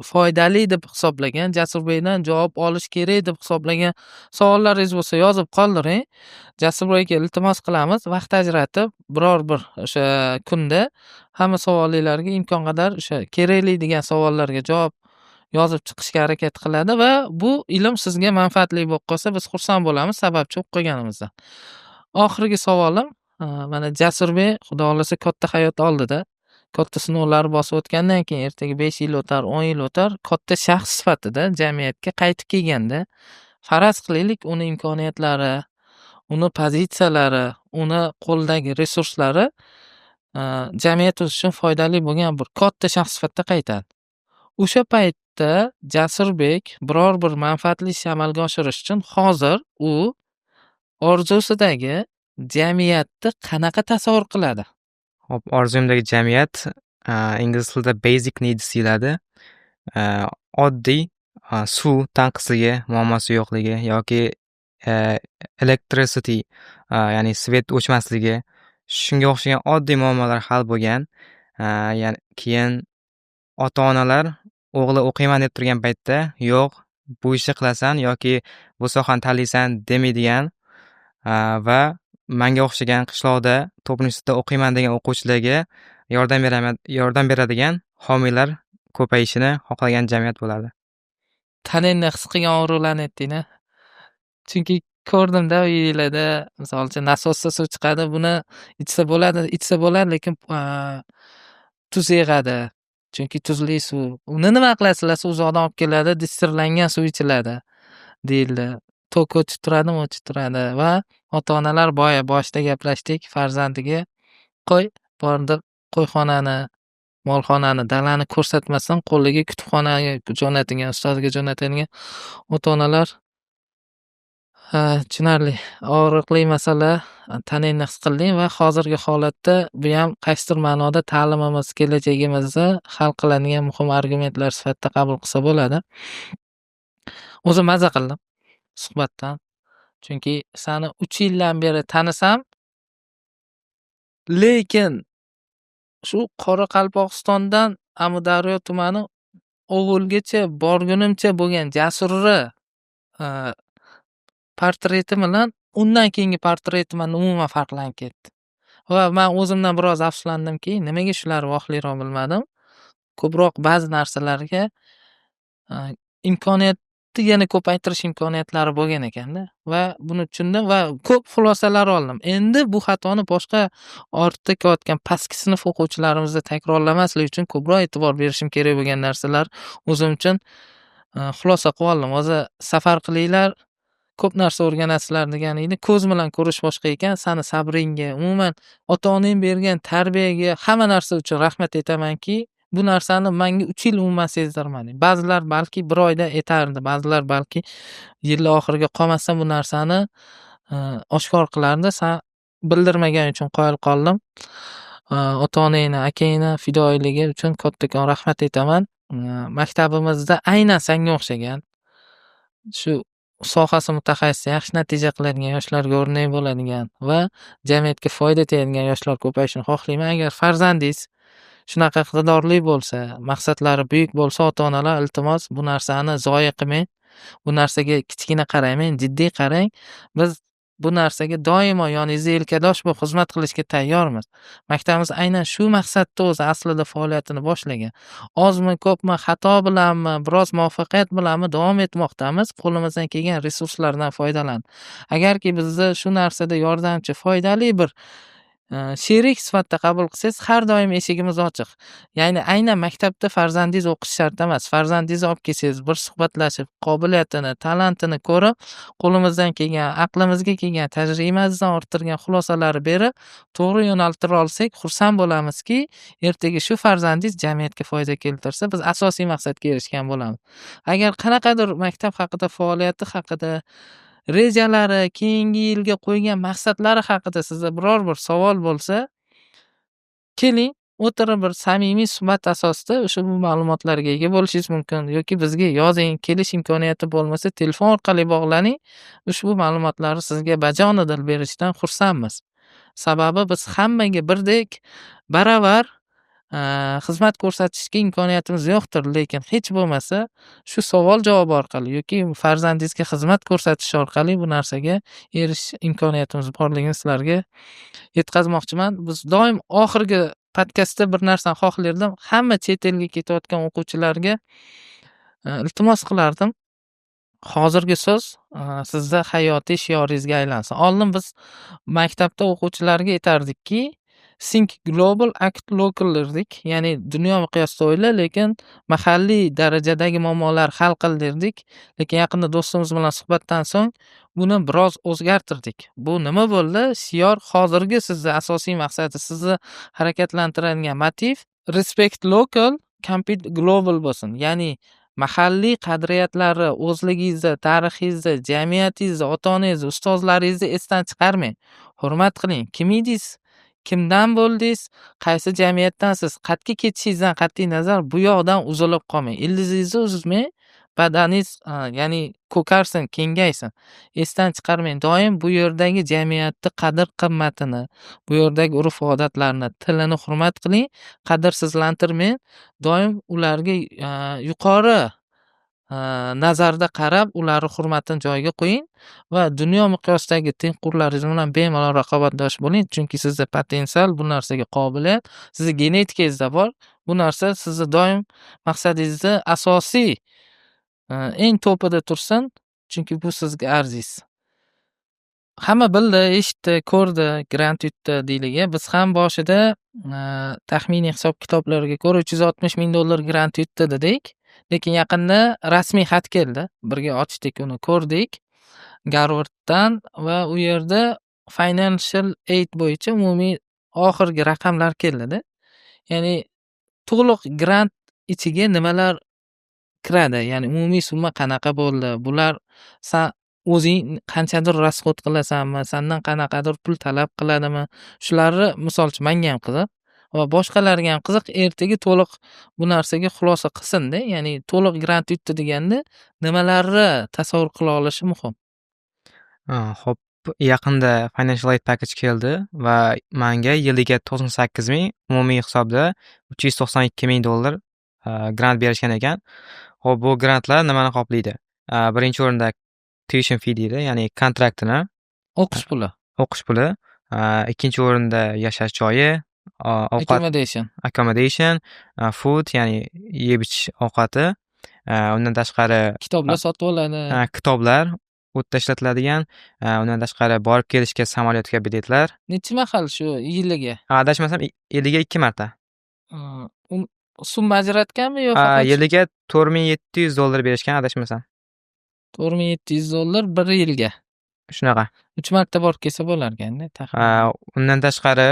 foydali deb hisoblagan, Jasurbekdan javob olish kerak deb hisoblagan savollaringiz bo'lsa yozib qoldiring. Jasurbekka iltimos qilamiz, vaqt ajratib biror bir o'sha kunda hamma savollarga imkon qadar o'sha kerakli degan savollarga javob yozib chiqishga harakat qiladi va bu ilm sizga manfaatli bo'lib qolsa biz xursand bo'lamiz, sababchi o'qib qolganimizdan. Oxirgi savolim, mana Jasurbek xudo xohlasa katta hayot oldida, katta sinovlarni bosib o'tgandan keyin ertaga 5 yil o'tar, 10 yil o'tar, katta shaxs sifatida jamiyatga qaytib kelganda, faraz qilaylik, uni imkoniyatlari, uni pozitsiyalari, uni qo'lidagi resurslari jamiyat uchun foydali bo'lgan bir katta shaxs sifatida qaytadi. O'sha paytda Jasurbek biror bir manfaatli ishni amalga oshirish uchun hozir u orzusidagi jamiyatni qanaqa tasavvur qiladi? Hop, orzuyimdagi jamiyat ingliz tilida basic needs deyiladi. Oddiy suv tanqisligi, muammosi yo'qligi yoki electricity, ya'ni svet o'chmasligi, shunga o'xshagan oddiy muammolar hal bo'lgan. Ya'ni keyin ota-onalar o'g'li o'qiyman deb turgan paytda yo'q, bu ishni qilasan yoki bu sohani tanlaysan demaydigan va menga o'xshagan qishloqda To'p universitetida o'qiyman degan o'quvchilarga yordam beradigan homiylar ko'payishini xohlagan jamiyat bo'ladi. Tanangni his qilgan o'g'rilarni aytding-a. Chunki ko'rdimda uyinglarda misol uchun nasosda suv chiqadi, buni ichsa bo'ladi, lekin tuz yig'adi. Chunki tuzli suv. Uni nima qilasizlar? Suv uzoqdan olib keladi, distirlangan suv ichiladi deyildi. Tok o'chib turadi va ota-onalar boshida gaplashdik, farzandiga qo'y, borib qo'yxonani, molxonani, dalani ko'rsatmasdan qo'liga kutubxonaga jo'natilgan, ustoziga jo'natilgan ota-onalar tushunarli, og'riqli masala, tanangni his qilding va hozirgi holatda bu ham qaysidir ma'noda ta'limimiz, kelajagimizni hal qiladigan muhim argumentlar sifatida qabul qilsa bo'ladi. O'zim maza qildim suhbatdan. Chunki seni 3 yildan beri tanisam, lekin shu Qoraqalpog'istondan Amudaryo tumani Ovulgacha borgunimcha bo'lgan Jasurni portreti bilan undan keyingi portretim umuman farqlanib ketdi. Va men o'zimdan biroz afsuslandimki, nimaga shularni vohliroq bilmadim. Ko'proq ba'zi narsalarga imkoniyatni yana ko'paytirish imkoniyatlari bo'lgan ekanda va buni tushundim va ko'p xulosalar oldim. Endi bu xatoni boshqa ortda kelayotgan pastki sinf o'quvchilarimizda takrorlamaslik uchun ko'proq e'tibor berishim kerak bo'lgan narsalar o'zim uchun xulosa qilib oldim. O'zi safar qilinglar, ko'p narsa o'rganasizlar degan edi. Ko'z bilan ko'rish boshqa ekan. Sani sabringga, umuman ota-onang bergan tarbiyaga, hamma narsa uchun rahmat aytamanki, bu narsani menga 3 yil umuman sezdirmadim. Ba'zilar balki 1 oyda yetardi, ba'zilar balki yil oxiriga qolmasdan bu narsani oshkor qilardi. Sen bildirmagan uchun qoyil qoldim. Ota-onangni, akangni fidoyiligi uchun kattakon rahmat aytaman. Maktabimizda aynan senga o'xshagan shu sohasi mutaxassisi, yaxshi natija qiladigan yoshlarga o'rnak bo'ladigan va jamiyatga foyda tegadigan yoshlar ko'payishini xohlayman. Agar farzandingiz shunaqa iqtidorli bo'lsa, maqsadlari buyuk bo'lsa, ota-onalar iltimos bu narsani zoya qilmang. Bu narsaga kichkina qaramang, jiddiy qarang. Biz bu narsaga doimo yoningizda yelkadosh bo'lib xizmat qilishga tayyormiz. Maktabimiz aynan shu maqsadda o'zi aslida faoliyatini boshlagan. Ozmi, ko'pmi, xato bilanmi, biroz muvaffaqiyat bilanmi davom etmoqdamiz. Qo'limizdan kelgan resurslardan foydalan. Agarki bizda shu narsada yordamchi, foydali bir sherik sifatida qabul qilsangiz, har doim eshigimiz ochiq. Ya'ni aynan maktabda farzandingiz o'qishi shart emas. Farzandingizni olib kelsangiz, bir suhbatlashib, qobiliyatini, talantini ko'rib, qo'limizdan kelgan, aqlimizga kelgan, tajribamizdan orttirgan xulosalari berib, to'g'ri yo'naltira olsak, xursand bo'lamizki, ertaga shu farzandingiz jamiyatga foyda keltirsa, biz asosiy maqsadga erishgan bo'lamiz. Agar qanaqadir maktab haqida, faoliyati haqida, rejalari, keyingi yilga qo'ygan maqsadlari haqida sizda biror bir savol bo'lsa, keling, o'tirib bir samimiy suhbat asosida ushbu ma'lumotlarga ega bo'lishingiz mumkin yoki bizga yozing, kelish imkoniyati bo'lmasa telefon orqali bog'laning. Ushbu ma'lumotlarni sizga bajonidil berishdan xursandmiz. Sababi biz hammaga birdek baravar xizmat ko'rsatishga imkoniyatimiz yo'qdir, lekin hech bo'lmasa shu savol-javob orqali yoki farzandingizga xizmat ko'rsatish orqali bu narsaga erishish imkoniyatimiz borligini sizlarga yetkazmoqchiman. Biz doim oxirgi podkastda bir narsani xohlardim. Hamma chet elga ketayotgan o'quvchilarga iltimos qilardim. Hozirgi so'z sizda hayotiy shioringizga aylansin. Oldin biz maktabda o'quvchilarga aytardikki, think global, act local derdik. Ya'ni dunyo miqyosida o'yla, lekin mahalliy darajadagi muammolar hal qil derdik. Lekin yaqinda do'stimiz bilan suhbatdan so'ng buni biroz o'zgartirdik. Bu nima bo'ldi? Shior hozirgi sizda asosiy maqsadi, sizni harakatlantiradigan motiv respect local, compete global bo'lsin. Ya'ni mahalliy qadriyatlari o'zligingizda, tarixingizda, jamiyatingizda, ota-onangizni, ustozlaringizni esdan chiqarmang. Hurmat qiling. Kim edingiz? Kimdan bo'ldingiz? Qaysi jamiyatdansiz? Qayerga ketishingizdan qat'iy nazar bu yoqdan uzilib qolmang. Ildizingizni uzmang. Badaningiz, ya'ni ko'karsin, kengaysin. Esdan chiqarmang. Doim bu yerdagi jamiyatni qadr-qimmatini, bu yerdagi urf-odatlarni, tilini hurmat qiling, qadrsizlantirmang. Doim ularga yuqori nazarda qarab, ularni hurmatini joyiga qo'ying va dunyo miqyosidagi tengqurlaringiz bilan bemalol raqobatdosh bo'ling, chunki sizda potensial, bu narsaga qobiliyat, sizni genetikangizda bor. Bu narsa sizni doim maqsadingizni asosiy eng topida tursin, chunki bu sizga arziz. Hamma bildi, eshitdi, ko'rdi, grant yutdi deyliga. Biz ham boshida taxminiy hisob-kitoblarga ko'ra $360,000 grant yutdi dedik. Lekin yaqinda rasmiy xat keldi. Birga ochdik, uni ko'rdik. Garvarddan va u yerda financial aid bo'yicha umumiy oxirgi raqamlar keldi-da. Ya'ni to'liq grant ichiga nimalar kiradi? Ya'ni umumiy summa qanaqa bo'ldi? Bular o'zing qanchadir rasxod qilasanmi? Sandan qanaqadir pul talab qiladimi? Shularni misol uchun menga ham qiziq va boshqalarga ham qiziq. Ertaga to'liq bu narsaga xulosa qilsin-da. Ya'ni to'liq grant yutdi deganda nimalarni tasavvur qila olishi muhim. Xo'p, yaqinda financial aid package keldi va menga yiliga 98,000, umumiy hisobda $392,000 grant berishgan ekan. Xo'p, bu grantlar nimani qoplaydi? Birinchi o'rinda tuition fee deydi, ya'ni kontraktini, O'qish puli, o'qish puli. Ikkinchi o'rinda yashash joyi, ovqat, accommodation, food, ya'ni yeb-ichish ovqati. Undan tashqari kitoblar sotib oladi. Kitoblar o'tda ishlatiladigan, undan tashqari borib kelishga samolyotga biletlar. Necha mahal shu yiliga? Adashmasam yiliga 2 marta. Summa ajratganmi yo faqat? Yiliga $4,700 berishgan, adashmasam. $4,700 bir yilga. Shunaqa. 3 marta borib kelsa bo'lar ekanda, taxminan. Undan tashqari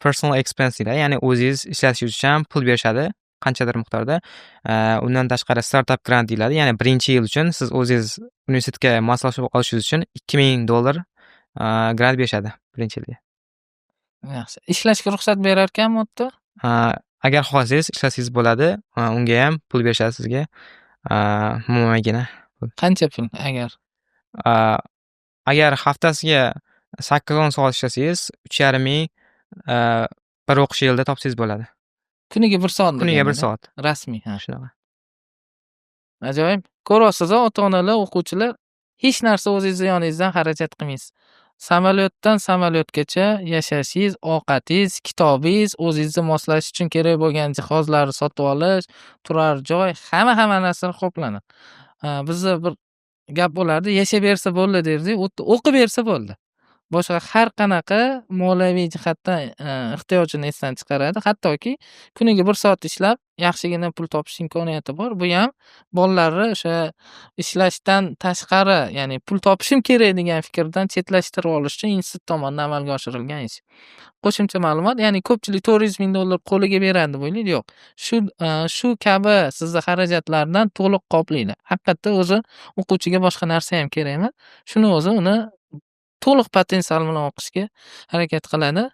personal expense deydi, ya'ni o'zingiz ishlatishingiz uchun pul berishadi, qanchadir miqdorda. Undan tashqari startup grant deyiladi, ya'ni birinchi yil uchun siz o'zingiz universitetga moslashib olishingiz uchun $2,000 grant berishadi birinchi yilga. Yaxshi. Ishlashga ruxsat berar ekanmi u yerda? Agar xohlasangiz ishlasangiz bo'ladi, unga ham pul berishadi sizga. Mo'magina. Qancha pul agar? Agar haftasiga 8-10 soat ishlasangiz, 3,5 bir o'qish yilida topsangiz bo'ladi. Kuniga 1 soat. Kuniga 1 soat. Rasmiy, ha. Shunaqa. Ajoyib. Ko'ryapsiz, ota-onalar, o'quvchilar, hech narsa o'zingiz yoningizdan xarajat qilmaysiz. Samolyotdan samolyotgacha yashashingiz, ovqatingiz, kitobingiz, o'zingizni moslash uchun kerak bo'lgan jihozlarni sotib olish, turar joy, hamma narsalar qoplanadi. Bizda bir gap bo'lardi, yashab bersa bo'ldi derdik, o'qib bersa bo'ldi. boshqa har qanaqa moliyaviy jihatdan ehtiyojini esdan chiqaradi. Hattoki kuniga 1 soat ishlab yaxshigina pul topish imkoniyati bor. Bu ham bolalarni o'sha ishlashdan tashqari, ya'ni pul topishim kerak degan fikrdan chetlashtirib olish uchun institut tomonidan amalga oshirilgan ish. Qo'shimcha ma'lumot, ya'ni ko'pchilik 400 ming dollar qo'liga beradi deb o'ylaydi. Yo'q. Shu kabi sizni xarajatlardan to'liq qoplaydi. Haqiqatda o'zi o'quvchiga boshqa narsa ham kerak emas. Shuni o'zi uni to'liq potensial bilan o'qishga harakat qiladi.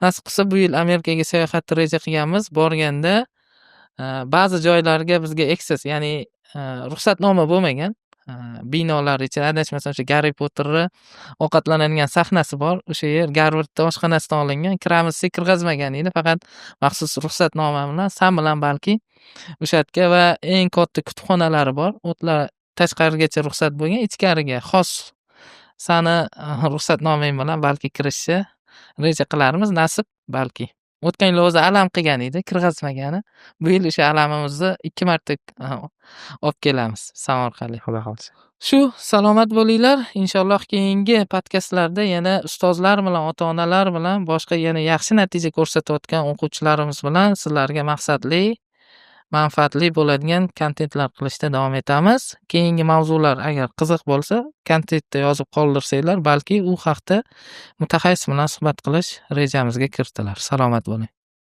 Nasib qilsa bu yil Amerikaga sayohatni reja qilganmiz. Borganda ba'zi joylarga bizga access, ya'ni ruxsatnoma bo'lmagan binolar ichida, adashmasam o'sha Garri Potterni ovqatlanadigan sahnasi bor. O'sha yer Garvardda oshxonasidan olingan. Kiramiz desak kirgazmagan edi. Faqat maxsus ruxsatnoma bilan, san bilan balki o'sha yerga va eng katta kutubxonalari bor. O'tlar tashqarigacha ruxsat bo'lgan, ichkariga xos sani ruxsatnomang bilan balki kirishni reja qilarmiz. Nasib balki. O'tgan yil o'zi alam qilgan edi, kirgazmagani. Bu yil o'sha alamimizni 2 marta olib kelamiz san orqali. Xudo xolisa. Shu, salomat bo'linglar. Inshaalloh keyingi podkastlarda yana ustozlar bilan, ota-onalar bilan, boshqa yana yaxshi natija ko'rsatayotgan o'quvchilarimiz bilan sizlarga maqsadli, manfaatli bo'ladigan kontentlar qilishda davom etamiz. Keyingi mavzular agar qiziq bo'lsa, kontentda yozib qoldirsanglar, balki u haqda mutaxassis bilan suhbat qilish rejamizga kiritilar. Salomat bo'ling.